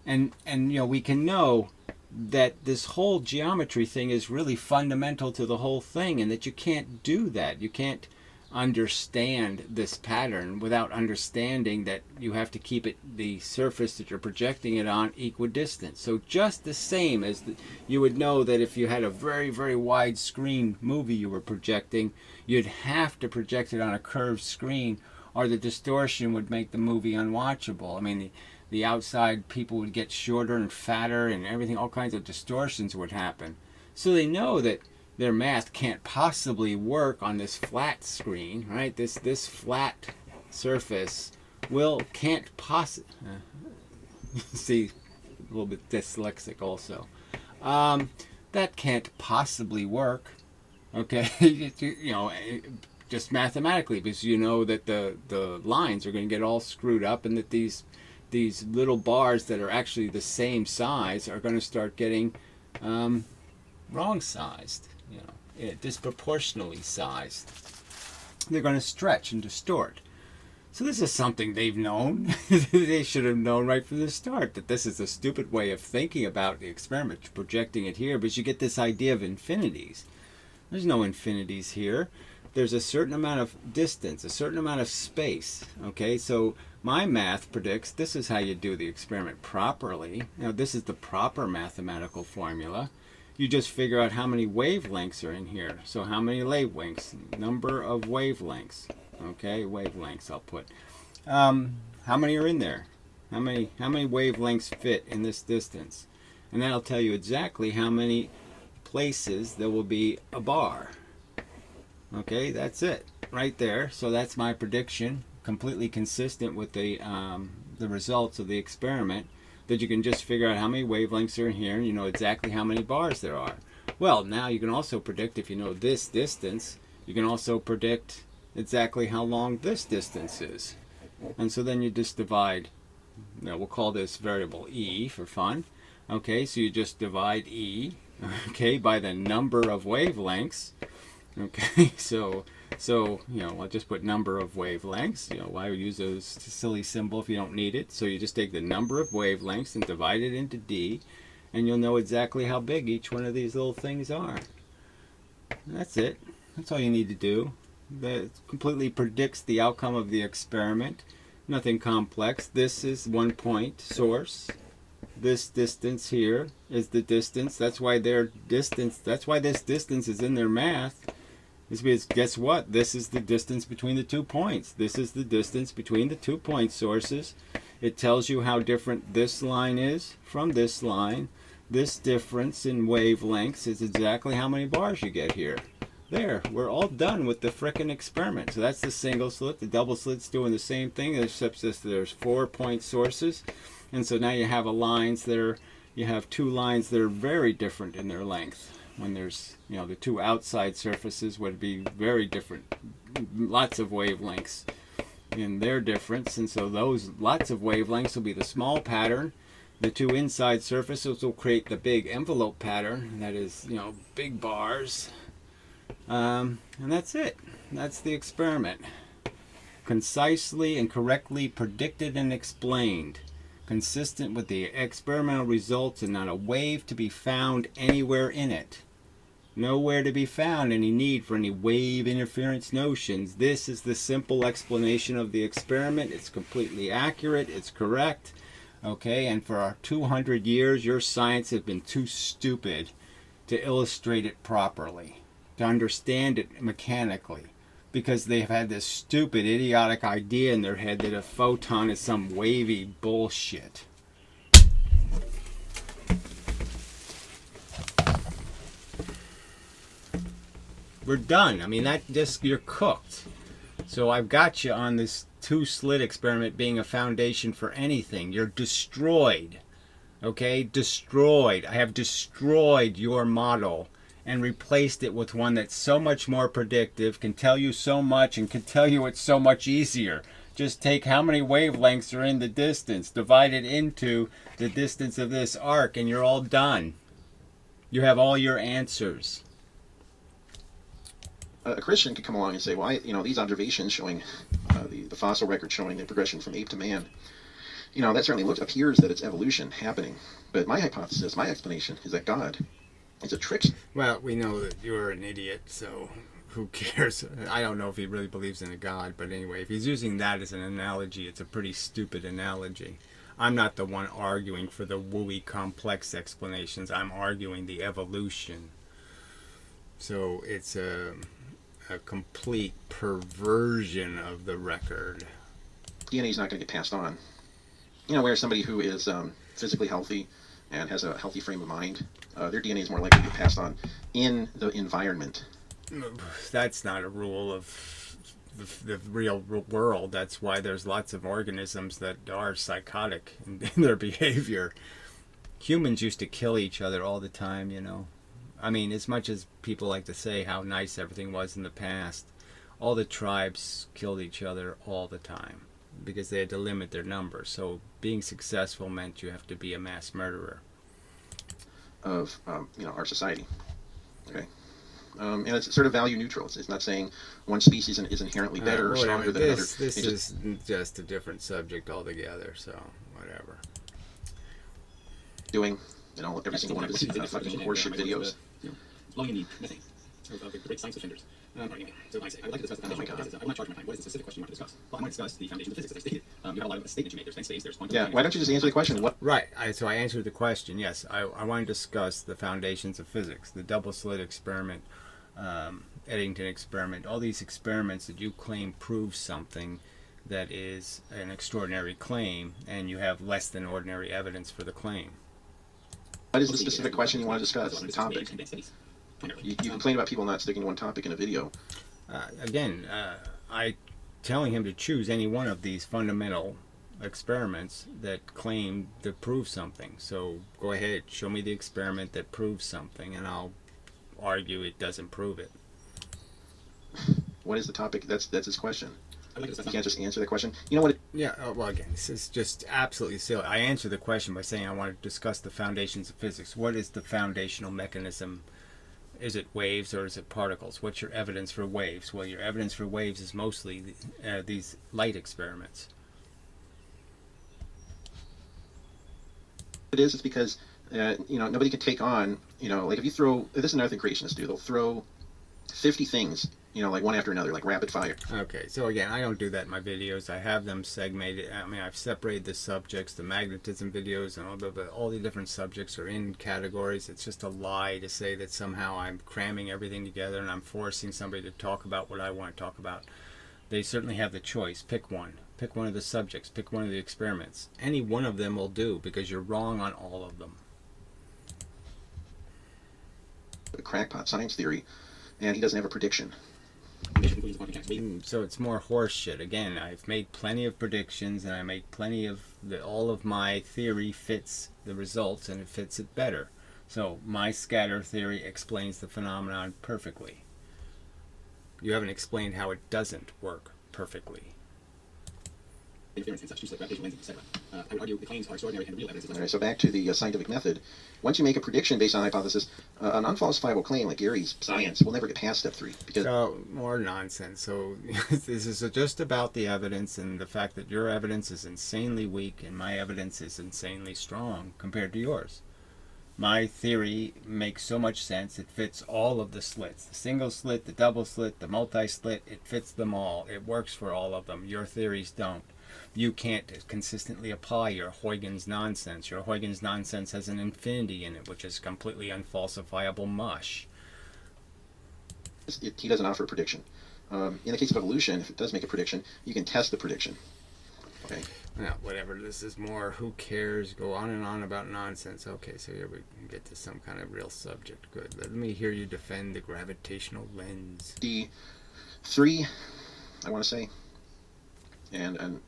And we can know that this whole geometry thing is really fundamental to the whole thing, and that you can't do that. You can't understand this pattern without understanding that you have to keep the surface that you're projecting it on equidistant. So just the same as you would know that if you had a very, very wide screen movie you were projecting, you'd have to project it on a curved screen, or the distortion would make the movie unwatchable. I mean, the outside people would get shorter and fatter and everything, all kinds of distortions would happen. So they know that their math can't possibly work on this flat screen, right? This flat surface can't possibly... see, a little bit dyslexic also. That can't possibly work, okay? Just mathematically, because you know that the lines are going to get all screwed up, and that these little bars that are actually the same size are going to start getting wrong sized, disproportionately sized. They're going to stretch and distort. So this is something they've known. They should have known right from the start that this is a stupid way of thinking about the experiment, projecting it here, but you get this idea of infinities. There's no infinities here. There's a certain amount of distance, a certain amount of space. Okay, so my math predicts this is how you do the experiment properly. This is the proper mathematical formula. You just figure out how many wavelengths are in here. So how many wavelengths? Number of wavelengths. Okay, wavelengths I'll put. how many are in there? How many wavelengths fit in this distance? And that'll tell you exactly how many places there will be a bar. Okay, that's it right there. So that's my prediction, completely consistent with the results of the experiment, that you can just figure out how many wavelengths are in here and you know exactly how many bars there are. Well, now you can also predict, if you know this distance, you can also predict exactly how long this distance is. And so then you just divide, we'll call this variable E for fun. Okay, so you just divide E, okay, by the number of wavelengths. Okay, so I'll just put number of wavelengths. Why use a silly symbol if you don't need it? So you just take the number of wavelengths and divide it into D, and you'll know exactly how big each one of these little things are. That's it. That's all you need to do. That completely predicts the outcome of the experiment. Nothing complex. This is 1 point source. This distance here is the distance. That's why this distance is in their math. Is because guess what? This is the distance between the 2 points. This is the distance between the 2 point sources. It tells you how different this line is from this line. This difference in wavelengths is exactly how many bars you get here. There, we're all done with the frickin' experiment. So that's the single slit. The double slit's doing the same thing, except that there's 4 point sources. And so now you have you have 2 lines that are very different in their length. When there's, the 2 outside surfaces would be very different. Lots of wavelengths in their difference. And so those lots of wavelengths will be the small pattern. The 2 inside surfaces will create the big envelope pattern. That is, big bars. And that's it. That's the experiment. Concisely and correctly predicted and explained. Consistent with the experimental results and not a wave to be found anywhere in it. Nowhere to be found any need for any wave interference notions. This is the simple explanation of the experiment. It's completely accurate. It's correct. Okay, and for our 200 years, your science has been too stupid to illustrate it properly, to understand it mechanically, because they've had this stupid, idiotic idea in their head that a photon is some wavy bullshit. We're done. I mean, you're cooked. So I've got you on this 2-slit experiment being a foundation for anything. You're destroyed. Okay? Destroyed. I have destroyed your model and replaced it with one that's so much more predictive, can tell you so much, and can tell you it's so much easier. Just take how many wavelengths are in the distance, divide it into the distance of this arc, and you're all done. You have all your answers. A Christian could come along and say, well, these observations showing the fossil record showing the progression from ape to man, that certainly appears that it's evolution happening. But my hypothesis, my explanation, is that God is a trickster. Well, we know that you're an idiot, so who cares? I don't know if he really believes in a God, but anyway, if he's using that as an analogy, it's a pretty stupid analogy. I'm not the one arguing for the wooey complex explanations. I'm arguing the evolution. So it's a complete perversion of the record. DNA is not going to get passed on. Where somebody who is physically healthy and has a healthy frame of mind, their DNA is more likely to get passed on in the environment. That's not a rule of the real world. That's why there's lots of organisms that are psychotic in their behavior. Humans used to kill each other all the time, I mean, as much as people like to say how nice everything was in the past, all the tribes killed each other all the time because they had to limit their numbers. So being successful meant you have to be a mass murderer. Of our society. Okay. And it's sort of value neutral. It's not saying one species is inherently better or stronger than another. This is just a different subject altogether, so whatever. Doing, every single one of his fucking horseshit videos. Blowing in the methane of the great science offenders. Anyway, so I say, I would like to discuss the foundation of physics. I'm not charging my time. What is the specific question you want to discuss? Well, I might discuss the foundations of physics, as I stated. You have a lot of statements you made. There's space, there's quantum mechanics. Why don't you just answer the question? What? Right, so I answered the question, yes. I want to discuss the foundations of physics, the double slit experiment, Eddington experiment, all these experiments that you claim prove something that is an extraordinary claim, and you have less than ordinary evidence for the claim. What is the specific question you want to discuss? The topic. You complain about people not sticking to one topic in a video. I telling him to choose any one of these fundamental experiments that claim to prove something. So go ahead, show me the experiment that proves something, and I'll argue it doesn't prove it. What is the topic? That's his question. You can't just answer the question. You know what? Well, again, this is just absolutely silly. I answer the question by saying I want to discuss the foundations of physics. What is the foundational mechanism? Is it waves or is it particles? What's your evidence for waves? Well, your evidence for waves is mostly these light experiments. It is. It's because nobody could take on, like if you throw, this is another thing creationists do. They'll throw 50 things, like one after another, like rapid fire. Okay, so again, I don't do that in my videos. I have them segmented. I mean, I've separated the subjects, the magnetism videos, and all the different subjects are in categories. It's just a lie to say that somehow I'm cramming everything together and I'm forcing somebody to talk about what I want to talk about. They certainly have the choice. Pick one. Pick one of the subjects. Pick one of the experiments. Any one of them will do, because you're wrong on all of them. A crackpot science theory, and he doesn't have a prediction. So it's more horse shit. Again, I've made plenty of predictions, and I make plenty of all of my theory fits the results, and it fits it better. So my scatter theory explains the phenomenon perfectly. You haven't explained how it doesn't work perfectly. Interference and such, just like gravitational lensing, etc. I would argue the claims are extraordinary and the real evidence is. All right, so back to the scientific method. Once you make a prediction based on hypothesis, an unfalsifiable claim like Gary's science will never get past step 3. Because more nonsense. So this is just about the evidence and the fact that your evidence is insanely weak and my evidence is insanely strong compared to yours. My theory makes so much sense, it fits all of the slits. The single slit, the double slit, the multi-slit, it fits them all. It works for all of them. Your theories don't. You can't consistently apply your Huygens nonsense. Your Huygens nonsense has an infinity in it, which is completely unfalsifiable mush. He doesn't offer a prediction. In the case of evolution, if it does make a prediction, you can test the prediction. Okay. Yeah, whatever. This is more who cares. Go on and on about nonsense. Okay, so here we get to some kind of real subject. Good. Let me hear you defend the gravitational lens. D3, I want to say. And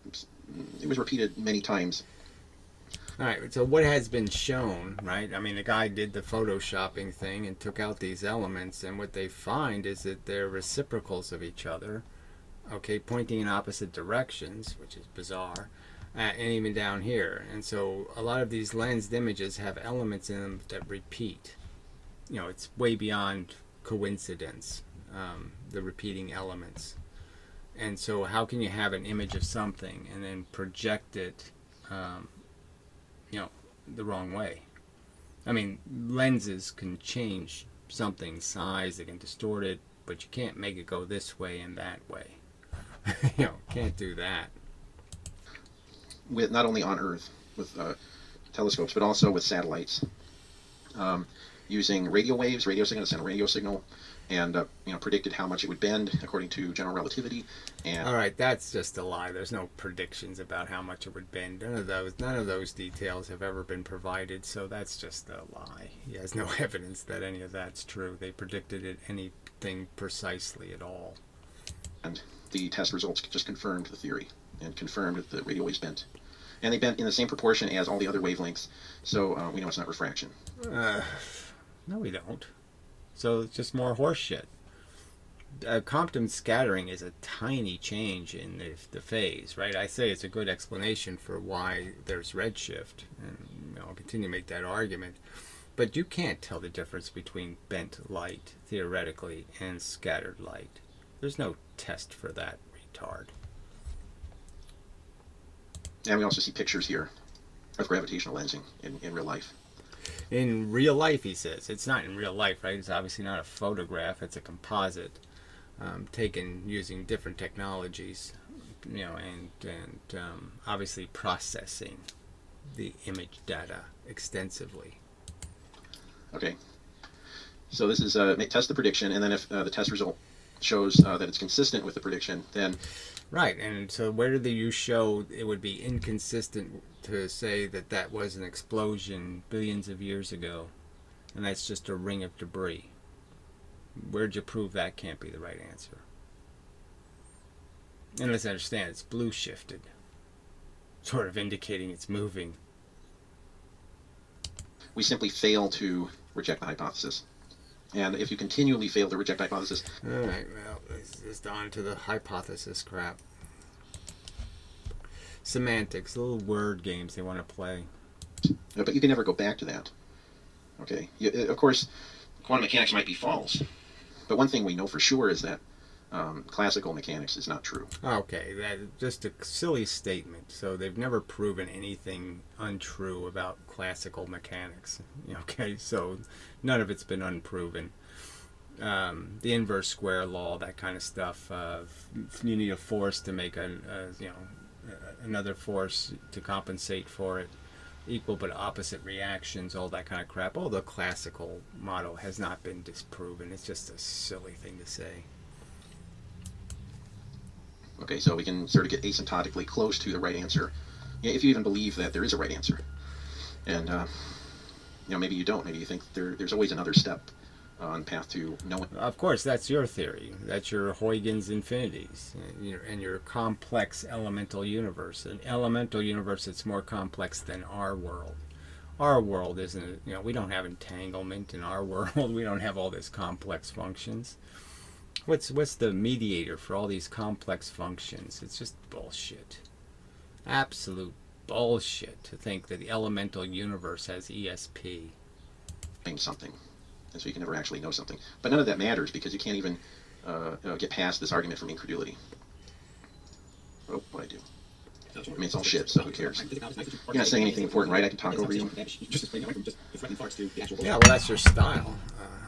it was repeated many times. All right, so what has been shown, right? I mean, the guy did the photoshopping thing and took out these elements, and what they find is that they're reciprocals of each other, okay, pointing in opposite directions, which is bizarre, and even down here. And so a lot of these lensed images have elements in them that repeat. It's way beyond coincidence, the repeating elements. And so how can you have an image of something and then project it, the wrong way? I mean, lenses can change something's size, they can distort it, but you can't make it go this way and that way. Can't do that. With not only on Earth with telescopes, but also with satellites, using radio waves, radio signal to send a radio signal, and predicted how much it would bend according to general relativity. And all right, that's just a lie. There's no predictions about how much it would bend. None of those details have ever been provided. So that's just a lie. He has no evidence that any of that's true. They predicted it anything precisely at all. And the test results just confirmed the theory and confirmed that the radio waves bent. And they bent in the same proportion as all the other wavelengths. So we know it's not refraction. No, we don't. So it's just more horse shit. Compton scattering is a tiny change in the phase, right? I say it's a good explanation for why there's redshift, and I'll continue to make that argument. But you can't tell the difference between bent light, theoretically, and scattered light. There's no test for that, retard. And we also see pictures here of gravitational lensing in real life. In real life, he says. It's not in real life, right? It's obviously not a photograph. It's a composite taken using different technologies, and obviously processing the image data extensively. Okay. So this is test the prediction, and then if the test result shows that it's consistent with the prediction, then Right, and so where do you show it would be inconsistent to say that that was an explosion billions of years ago, and that's just a ring of debris? Where'd you prove that can't be the right answer? And let's understand, it's blue shifted, sort of indicating it's moving. we simply fail to reject the hypothesis. And if you continually fail to reject the hypothesis... Alright, well, it's just on to the hypothesis crap. Semantics, little word games they want to play. But you can never go back to that. Okay? Of course, quantum mechanics might be false. But one thing we know for sure is that classical mechanics is not true. Okay, that's just a silly statement. So they've never proven anything untrue about classical mechanics. Okay, so none of it's been unproven. The inverse square law, that kind of stuff. You need a force to make another force to compensate for it. Equal but opposite reactions, all that kind of crap. All the classical model has not been disproven. It's just a silly thing to say. Okay, so we can sort of get asymptotically close to the right answer, if you even believe that there is a right answer. And maybe you don't. Maybe you think there's always another step on the path to knowing. Of course, that's your theory. That's your Huygens infinities and your complex elemental universe. An elemental universe that's more complex than our world. Our world isn't, we don't have entanglement in our world. We don't have all these complex functions. What's the mediator for all these complex functions? It's just bullshit. Absolute bullshit to think that the elemental universe has ESP. Something. And so you can never actually know something. But none of that matters because you can't even get past this argument from incredulity. Oh, what I do. I mean, it's all shit, so who cares? You're not saying anything important, right? I can talk over you. Yeah, well, that's your style.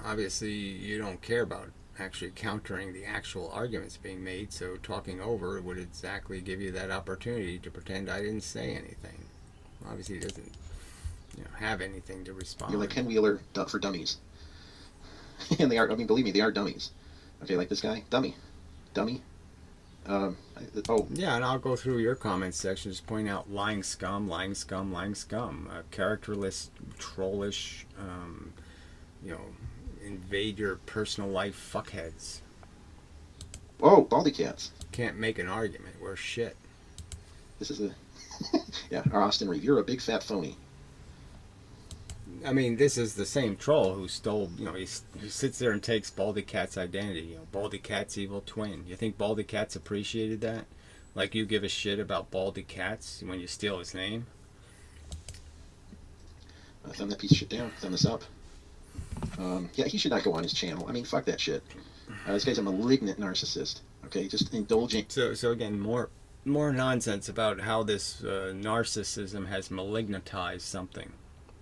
Obviously, you don't care about actually countering the actual arguments being made, so talking over would exactly give you that opportunity to pretend I didn't say anything. Obviously, he doesn't have anything to respond. You're like Ken Wheeler for dummies. And they are, believe me, they are dummies. Okay, like this guy, dummy. Yeah, and I'll go through your comments section, just point out lying scum, characterless, trollish, invade your personal life fuckheads. Oh, baldy cats. Can't make an argument. We're shit. This is our Austin Reeve. You're a big fat phony. I mean, this is the same troll who stole, he sits there and takes Baldy Cat's identity. Baldy Cat's evil twin. You think Baldy Cat's appreciated that? Like you give a shit about Baldy Cat's when you steal his name? Thumb that piece of shit down. Thumb this up. Yeah, he should not go on his channel. I mean, fuck that shit. This guy's a malignant narcissist. Okay, just indulging. So again, more nonsense about how this narcissism has malignantized something.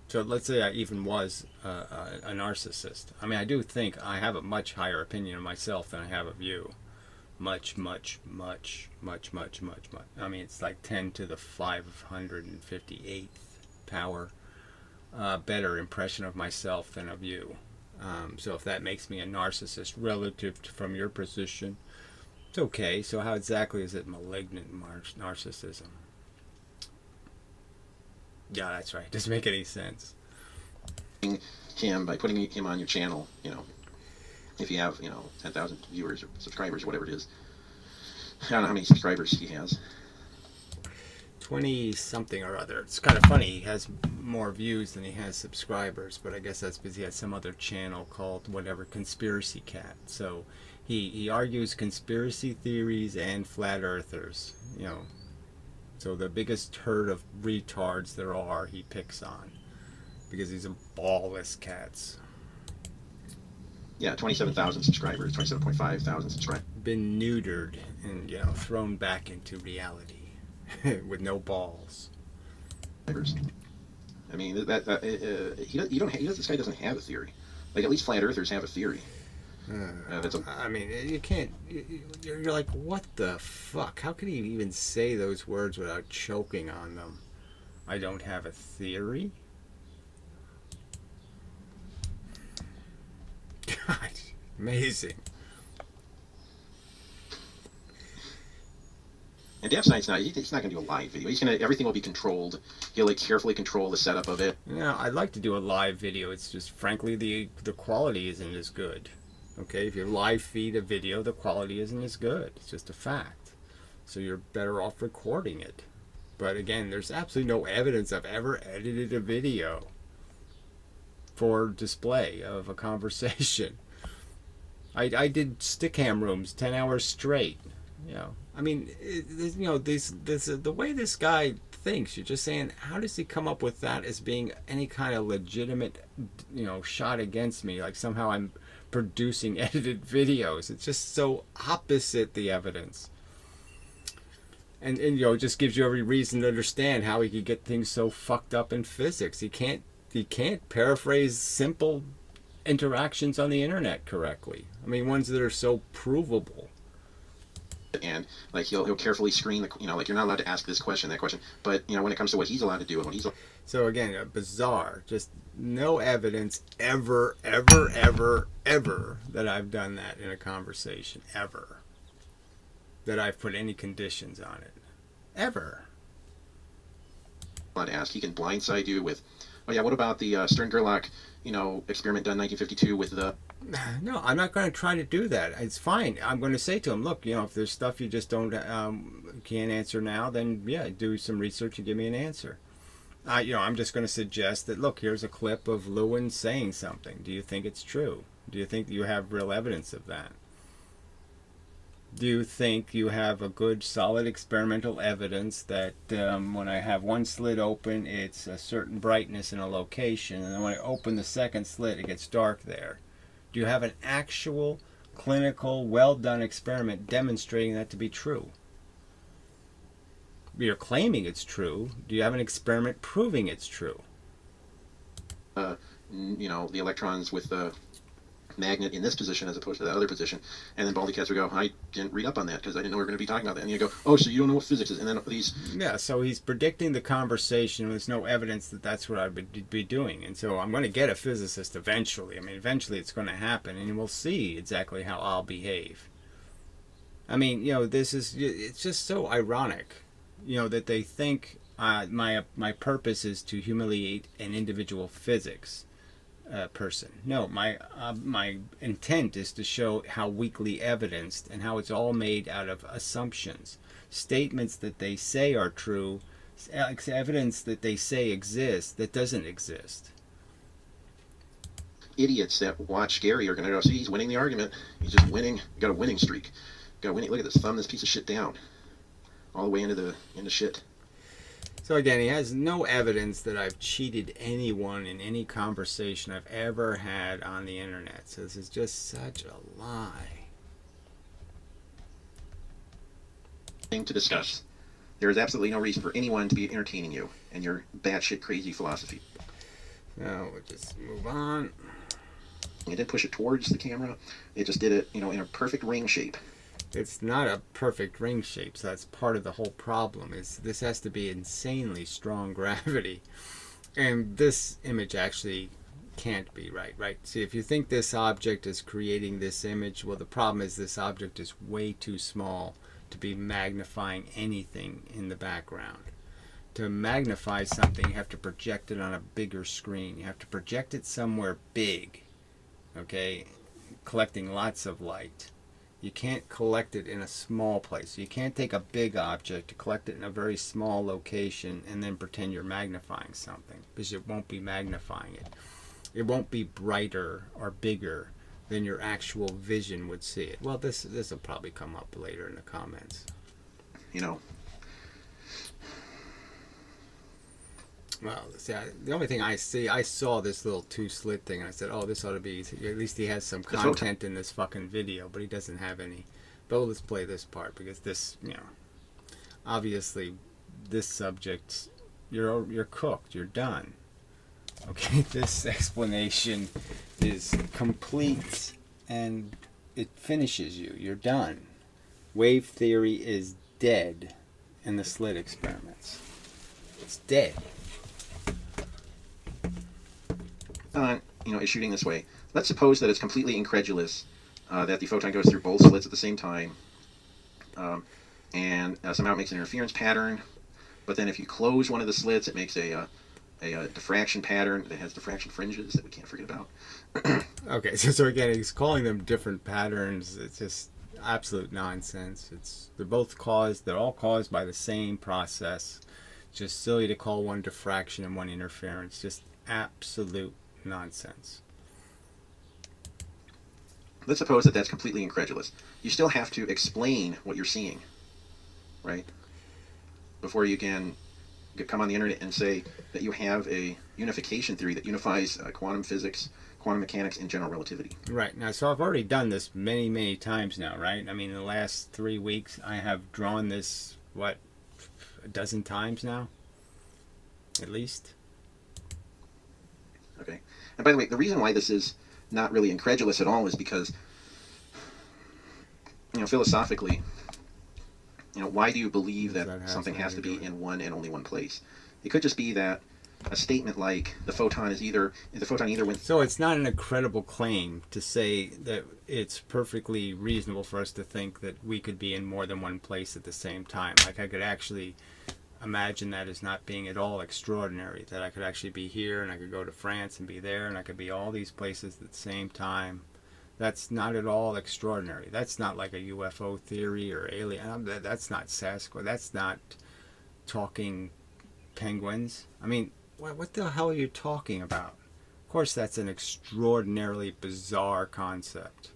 So let's say I even was a narcissist. I mean, I do think I have a much higher opinion of myself than I have of you. Much. I mean, it's like 10 to the 558th power. Better impression of myself than of you. So if that makes me a narcissist relative to, from your position, it's okay. So how exactly is it malignant narcissism? Yeah, that's right. Doesn't make any sense. Him by putting him on your channel, if you have, 10,000 viewers or subscribers or whatever it is. I don't know how many subscribers he has. 20 something or other. It's kind of funny. He has more views than he has subscribers, but I guess that's because he has some other channel called whatever, Conspiracy Cat. So he argues conspiracy theories and flat earthers, So the biggest herd of retards there are, he picks on. Because these are ballless cats. Yeah, 27,000 subscribers, 27.5 thousand subscribers. Been neutered and, thrown back into reality. With no balls. I mean, this guy doesn't have a theory. Like, at least flat earthers have a theory. I mean, you can't. You're like, what the fuck? How can he even say those words without choking on them? I don't have a theory. God, amazing. And DraftScience, he's not going to do a live video. Everything will be controlled. He'll like carefully control the setup of it. Yeah, I'd like to do a live video. It's just, frankly, the quality isn't as good. Okay, if you live feed a video, the quality isn't as good. It's just a fact. So you're better off recording it. But again, there's absolutely no evidence I've ever edited a video for display of a conversation. I did stickam rooms 10 hours straight. You know, I mean, the way this guy thinks, you're just saying, how does he come up with that as being any kind of legitimate, shot against me? Like somehow I'm producing edited videos. It's just so opposite the evidence. And it just gives you every reason to understand how he could get things so fucked up in physics. He can't paraphrase simple interactions on the internet correctly. I mean, ones that are so provable. And like he'll carefully screen like you're not allowed to ask this question, that question. But when it comes to what he's allowed to do and what he's so again, bizarre. Just no evidence ever that I've done that in a conversation ever. That I've put any conditions on it ever. allowed to ask. He can blindside you with, oh yeah, what about the Stern-Gerlach, experiment done 1952 with the... No, I'm not going to try to do that. It's fine. I'm going to say to him, look, if there's stuff you just don't can't answer now, then yeah, do some research and give me an answer. I'm just going to suggest that, look, here's a clip of Lewin saying something. Do you think it's true? Do you think you have real evidence of that? Do you think you have a good, solid experimental evidence that when I have one slit open, it's a certain brightness in a location, and then when I open the second slit, it gets dark there? Do you have an actual, clinical, well-done experiment demonstrating that to be true? You're claiming it's true. Do you have an experiment proving it's true? The electrons with the magnet in this position as opposed to that other position, and then Baldy Cats would go, I didn't read up on that because I didn't know we were going to be talking about that. And you go, oh, so you don't know what physics is? And then these... Yeah, so he's predicting the conversation. There's no evidence that that's what I would be doing. And so I'm going to get a physicist eventually. I mean, eventually it's going to happen, and we'll see exactly how I'll behave. I mean, it's just so ironic, that they think my purpose is to humiliate an individual physics person. No, my intent is to show how weakly evidenced and how it's all made out of assumptions, statements that they say are true, evidence that they say exists that doesn't exist. Idiots that watch Gary are going to go, see, he's winning the argument. He's just winning. You got a winning streak. Got winning. Look at this. Thumb this piece of shit down, all the way into shit. So again, he has no evidence that I've cheated anyone in any conversation I've ever had on the internet. So this is just such a lie. Thing to discuss. There is absolutely no reason for anyone to be entertaining you and your batshit crazy philosophy. So we'll just move on. It didn't push it towards the camera. It just did it, in a perfect ring shape. It's not a perfect ring shape, so that's part of the whole problem. This has to be insanely strong gravity. And this image actually can't be right? See, if you think this object is creating this image, well, the problem is this object is way too small to be magnifying anything in the background. To magnify something, you have to project it on a bigger screen. You have to project it somewhere big, okay, collecting lots of light. You can't collect it in a small place. You can't take a big object, collect it in a very small location, and then pretend you're magnifying something, because it won't be magnifying it. It won't be brighter or bigger than your actual vision would see it. Well, this will probably come up later in the comments. Well, see, the only thing I saw this little two-slit thing, and I said, oh, this ought to be, at least he has some content in this fucking video, but he doesn't have any. But let's play this part, because this, obviously, this subject, you're cooked, you're done. Okay, this explanation is complete, and it finishes you. You're done. Wave theory is dead in the slit experiments. It's dead. Is shooting this way. Let's suppose that it's completely incredulous that the photon goes through both slits at the same time. and somehow it makes an interference pattern. But then if you close one of the slits, it makes a diffraction pattern that has diffraction fringes that we can't forget about. Okay, so again, he's calling them different patterns. It's just absolute nonsense. They're all caused by the same process. It's just silly to call one diffraction and one interference. Just absolute nonsense. Let's suppose that that's completely incredulous. You still have to explain what you're seeing, right? Before you can come on the internet and say that you have a unification theory that unifies quantum physics, quantum mechanics, and general relativity. Right. Now, so I've already done this many, many times now, right? I mean, in the last 3 weeks, I have drawn this, what, a dozen times now? At least. Okay. And by the way, the reason why this is not really incredulous at all is because, philosophically, why do you believe that something has to be in one and only one place? It could just be that a statement like the photon either went. So it's not an incredible claim to say that it's perfectly reasonable for us to think that we could be in more than one place at the same time. Like, I could actually imagine that as not being at all extraordinary, that I could actually be here and I could go to France and be there and I could be all these places at the same time. That's not at all extraordinary. That's not like a UFO theory or alien. That's not Sasquatch. That's not talking penguins. I mean, what the hell are you talking about? Of course, that's an extraordinarily bizarre concept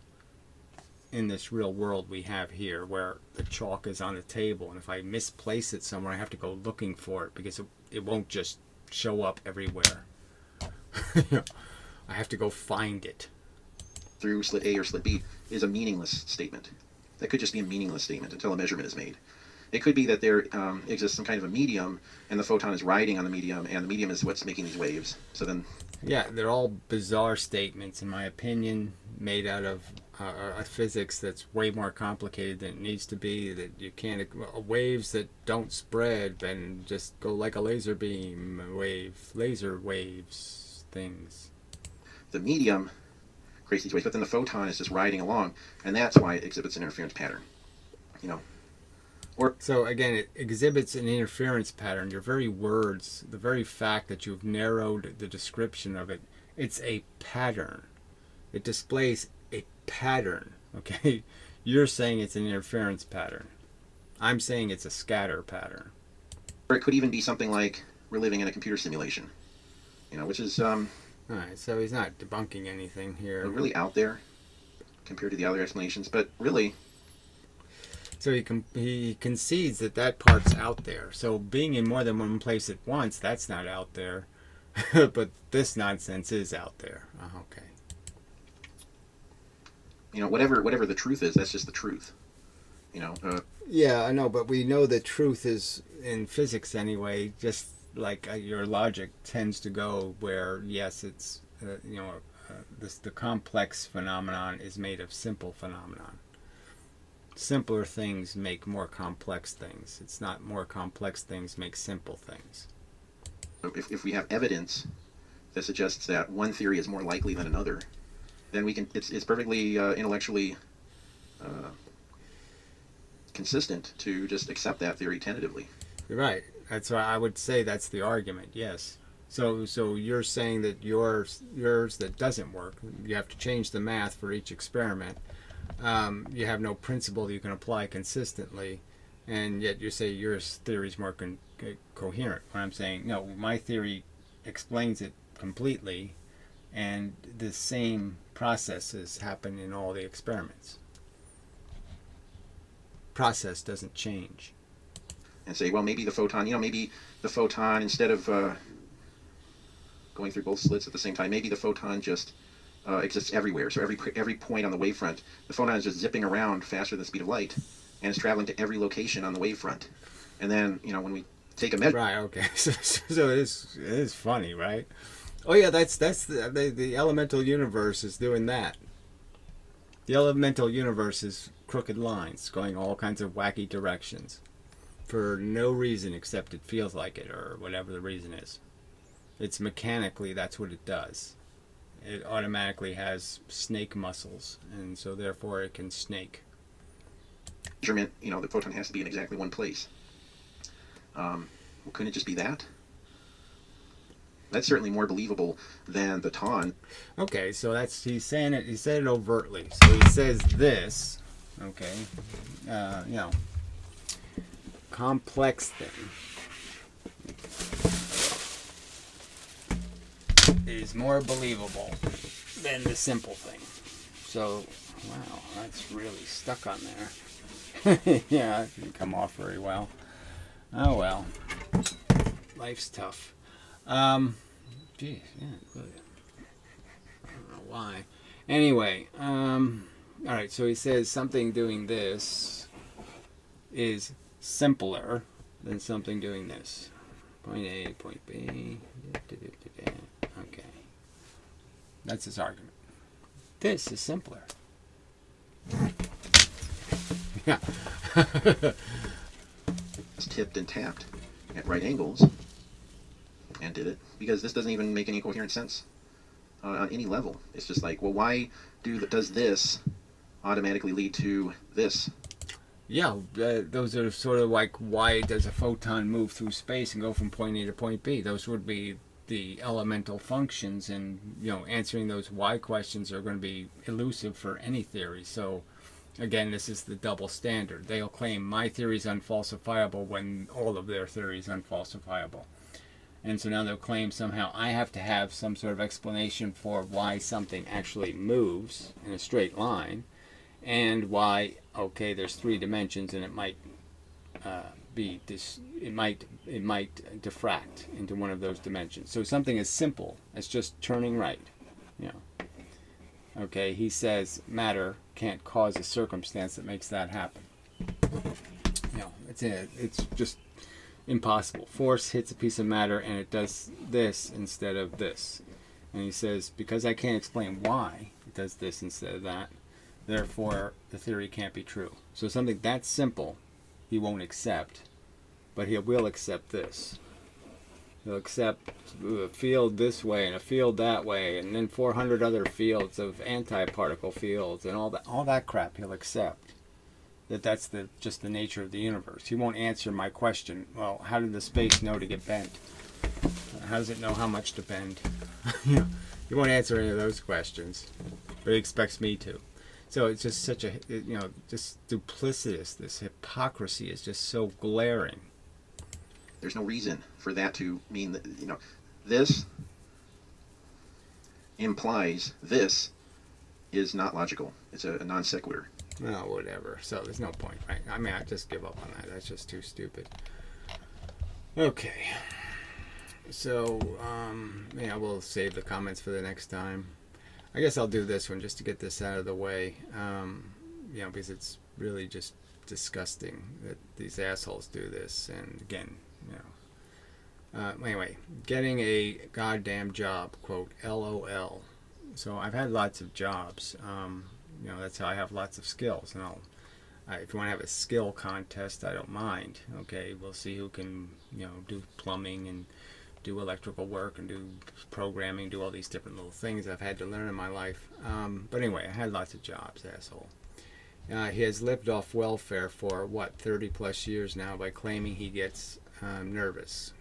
in this real world we have here, where the chalk is on the table, and if I misplace it somewhere, I have to go looking for it because it won't just show up everywhere. I have to go find it. Through slit A or slit B is a meaningless statement. That could just be a meaningless statement until a measurement is made. It could be that there exists some kind of a medium, and the photon is riding on the medium, and the medium is what's making these waves. So then, yeah, they're all bizarre statements, in my opinion, made out of a physics that's way more complicated than it needs to be. That you can't waves that don't spread and just go like a laser beam laser waves things. The medium creates these waves, but then the photon is just riding along, and that's why it exhibits an interference pattern. So again, it exhibits an interference pattern. Your very words, the very fact that you've narrowed the description of it, it's a pattern. It displays a pattern, okay? You're saying it's an interference pattern. I'm saying it's a scatter pattern. Or it could even be something like we're living in a computer simulation, which is all right, so he's not debunking anything here. Really out there compared to the other explanations, but really. So he concedes that part's out there. So being in more than one place at once, that's not out there. But this nonsense is out there. Okay. Whatever the truth is, that's just the truth. Yeah, I know, but we know the truth is, in physics anyway, just like your logic tends to go where, yes, it's, the complex phenomenon is made of simple phenomenon. Simpler things make more complex things. It's not more complex things make simple things. If we have evidence that suggests that one theory is more likely than another, then we can. It's perfectly intellectually consistent to just accept that theory tentatively. You're right. That's why I would say that's the argument. Yes. So you're saying that yours that doesn't work. You have to change the math for each experiment. You have no principle that you can apply consistently, and yet you say your theory is more coherent. When I'm saying, no, my theory explains it completely, and the same processes happen in all the experiments. Process doesn't change. And say, well, maybe the photon, instead of going through both slits at the same time, maybe the photon just exists everywhere. So every point on the wavefront, the photon is just zipping around faster than the speed of light, and it's traveling to every location on the wavefront. And then, when we take a measure. Right. Okay. So it is funny, right? Oh yeah, that's the elemental universe is doing that. The elemental universe is crooked lines going all kinds of wacky directions for no reason except it feels like it, or whatever the reason is. It's mechanically, that's what it does. It automatically has snake muscles, and so therefore it can snake. measurement, the photon has to be in exactly one place. Well, couldn't it just be that? That's certainly more believable than the ton. Okay, so he's saying it. He said it overtly. So he says this. Okay, complex thing is more believable than the simple thing. So, wow, that's really stuck on there. Yeah, that didn't come off very well. Oh well, life's tough. Geez, yeah, good. I don't know why. Anyway, all right. So he says something doing this is simpler than something doing this. Point A, point B. Okay, that's his argument. This is simpler. Yeah. It's tipped and tapped at right angles, and did it, because this doesn't even make any coherent sense on any level. It's just like, well, why does this automatically lead to this? Yeah, those are sort of like, why does a photon move through space and go from point A to point B? Those would be the elemental functions, and answering those why questions are going to be elusive for any theory. So again, this is the double standard. They'll claim my theory is unfalsifiable when all of their theory is unfalsifiable. And so now they'll claim somehow I have to have some sort of explanation for why something actually moves in a straight line, and why, okay, there's 3 dimensions and it might it might diffract into one of those dimensions. So something as simple as just turning right. Okay, he says matter can't cause a circumstance that makes that happen. It's just impossible. Force hits a piece of matter and it does this instead of this. And he says, because I can't explain why it does this instead of that, therefore the theory can't be true. So something that simple he won't accept, but he will accept this. He'll accept a field this way and a field that way, and then 400 other fields of antiparticle fields and all that crap he'll accept. That's just the nature of the universe. He won't answer my question. Well, how did the space know to get bent? How does it know how much to bend? He won't answer any of those questions, but he expects me to. So it's just such a, just duplicitous. This hypocrisy is just so glaring. There's no reason for that to mean that, this implies this is not logical. It's a non sequitur. Well, whatever. So there's no point, right? I mean, I just give up on that. That's just too stupid. Okay. So, we'll save the comments for the next time. I guess I'll do this one just to get this out of the way. Because it's really just disgusting that these assholes do this. And again, anyway, getting a goddamn job, quote, LOL. So I've had lots of jobs. That's how I have lots of skills. And if you want to have a skill contest, I don't mind. Okay, we'll see who can, do plumbing and do electrical work and do programming, do all these different little things I've had to learn in my life. But anyway, I had lots of jobs, asshole. He has lived off welfare for, 30 plus years now by claiming he gets nervous, ?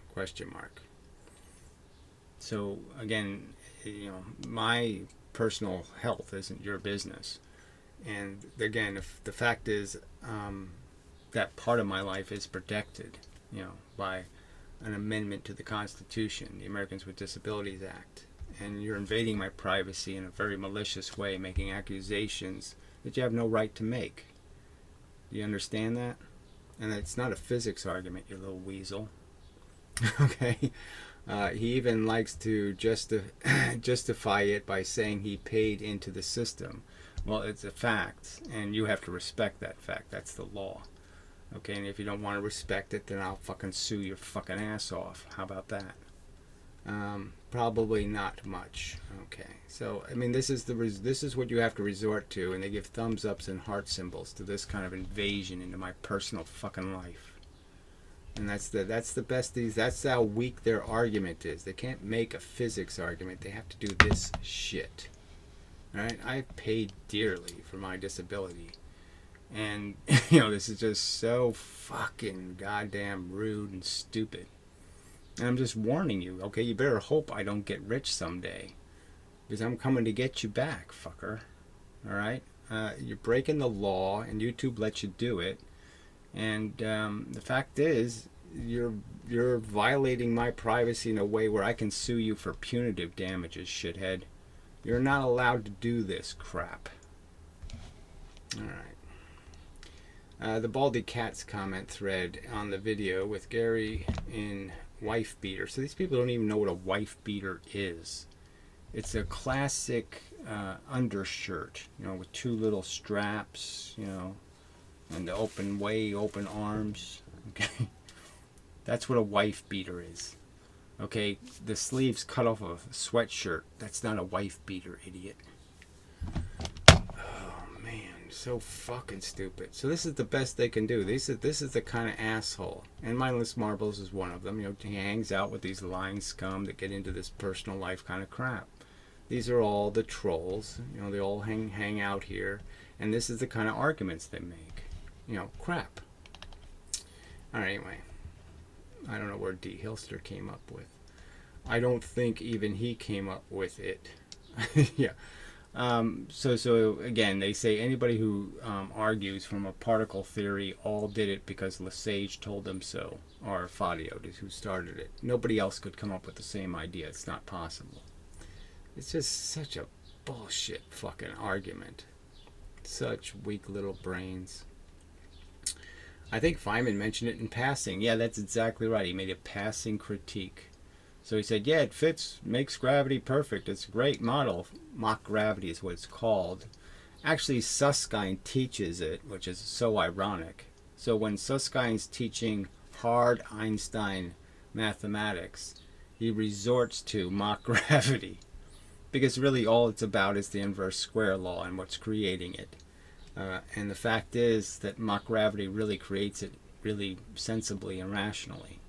So, again, my personal health isn't your business. And again, if the fact is that part of my life is protected, by an amendment to the Constitution, the Americans with Disabilities Act, and you're invading my privacy in a very malicious way, making accusations that you have no right to make. Do you understand that? And it's not a physics argument, you little weasel. Okay? He even likes to justify it by saying he paid into the system. Well, it's a fact, and you have to respect that fact. That's the law. Okay, and if you don't want to respect it, then I'll fucking sue your fucking ass off. How about that? Probably not much. Okay, so I mean, this is what you have to resort to, and they give thumbs ups and heart symbols to this kind of invasion into my personal fucking life. And that's the besties. That's how weak their argument is. They can't make a physics argument. They have to do this shit. All right, I paid dearly for my disability. And, you know, this is just so fucking goddamn rude and stupid. And I'm just warning you, okay? You better hope I don't get rich someday. Because I'm coming to get you back, fucker. Alright? You're breaking the law, and YouTube lets you do it. And the fact is, you're violating my privacy in a way where I can sue you for punitive damages, shithead. You're not allowed to do this crap. Alright. The Baldy Cat's comment thread on the video with Gary in wife beater. So these people don't even know what a wife beater is. It's a classic undershirt, you know, with two little straps, you know, and the open arms. Okay, that's what a wife beater is. Okay, the sleeves cut off a sweatshirt. That's not a wife beater, idiot. So fucking stupid. So this is the best they can do. This is the kind of asshole. And Mindless Marbles is one of them. You know, he hangs out with these lying scum that get into this personal life kind of crap. These are all the trolls. You know, they all hang out here. And this is the kind of arguments they make. You know, crap. Alright, anyway. I don't know where D. Hilster came up with. I don't think even he came up with it. Yeah. So again, they say anybody who argues from a particle theory all did it because Lesage told them so, or Fadio, who started it. Nobody else could come up with the same idea. It's not possible. It's just such a bullshit fucking argument. Such weak little brains. I think Feynman mentioned it in passing. Yeah, that's exactly right. He made a passing critique. So he said, yeah, it fits, makes gravity perfect. It's a great model. Mock gravity is what it's called. Actually, Susskind teaches it, which is so ironic. So when Susskind's teaching hard Einstein mathematics, he resorts to mock gravity. Because really all it's about is the inverse square law and what's creating it. And the fact is that mock gravity really creates it really sensibly and rationally.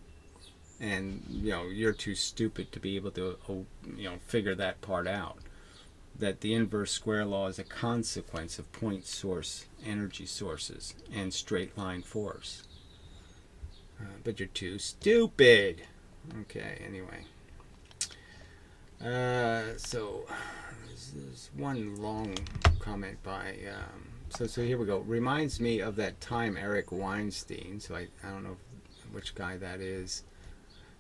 And, you know, you're too stupid to be able to, you know, figure that part out. That the inverse square law is a consequence of point source energy sources and straight line force. But you're too stupid. Okay, anyway. So, there's one long comment by, so here we go. Reminds me of that time Eric Weinstein, so I don't know which guy that is,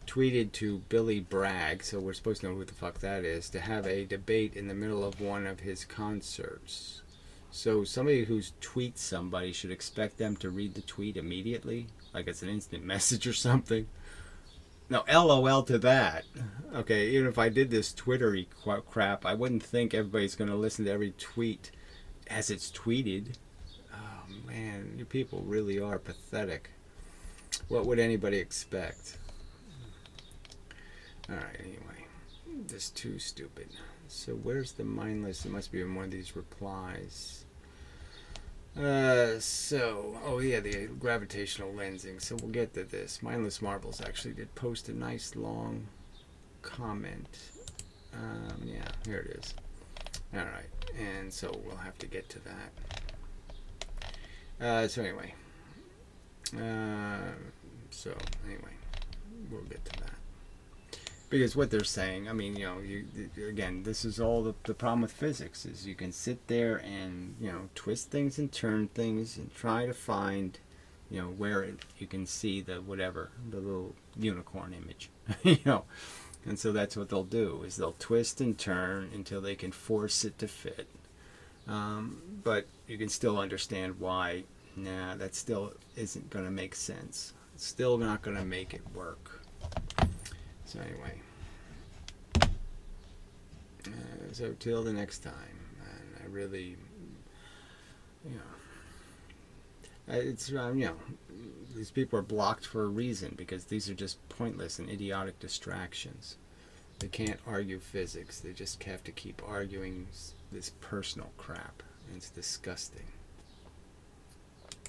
tweeted to Billy Bragg, so we're supposed to know who the fuck that is, to have a debate in the middle of one of his concerts. So somebody who tweets somebody should expect them to read the tweet immediately, like it's an instant message or something. Now, LOL to that. Okay, even if I did this Twittery crap, I wouldn't think everybody's going to listen to every tweet as it's tweeted. Oh man, you people really are pathetic. What would anybody expect? Alright, anyway. Just too stupid. So where's the mindless? It must be in one of these replies. Oh yeah, the gravitational lensing. So we'll get to this. Mindless Marbles actually did post a nice long comment. Yeah, here it is. Alright, and so we'll have to get to that. So anyway, we'll get to that. Because what they're saying, I mean, you know, again, this is all the problem with physics, is you can sit there and, you know, twist things and turn things and try to find, you know, where you can see the whatever, the little unicorn image, you know. And so that's what they'll do, is they'll twist and turn until they can force it to fit. But you can still understand why, nah, that still isn't going to make sense. It's still not going to make it work. So anyway, so till the next time, and I really, you know, it's, you know, these people are blocked for a reason, because these are just pointless and idiotic distractions. They can't argue physics, they just have to keep arguing this personal crap, and it's disgusting.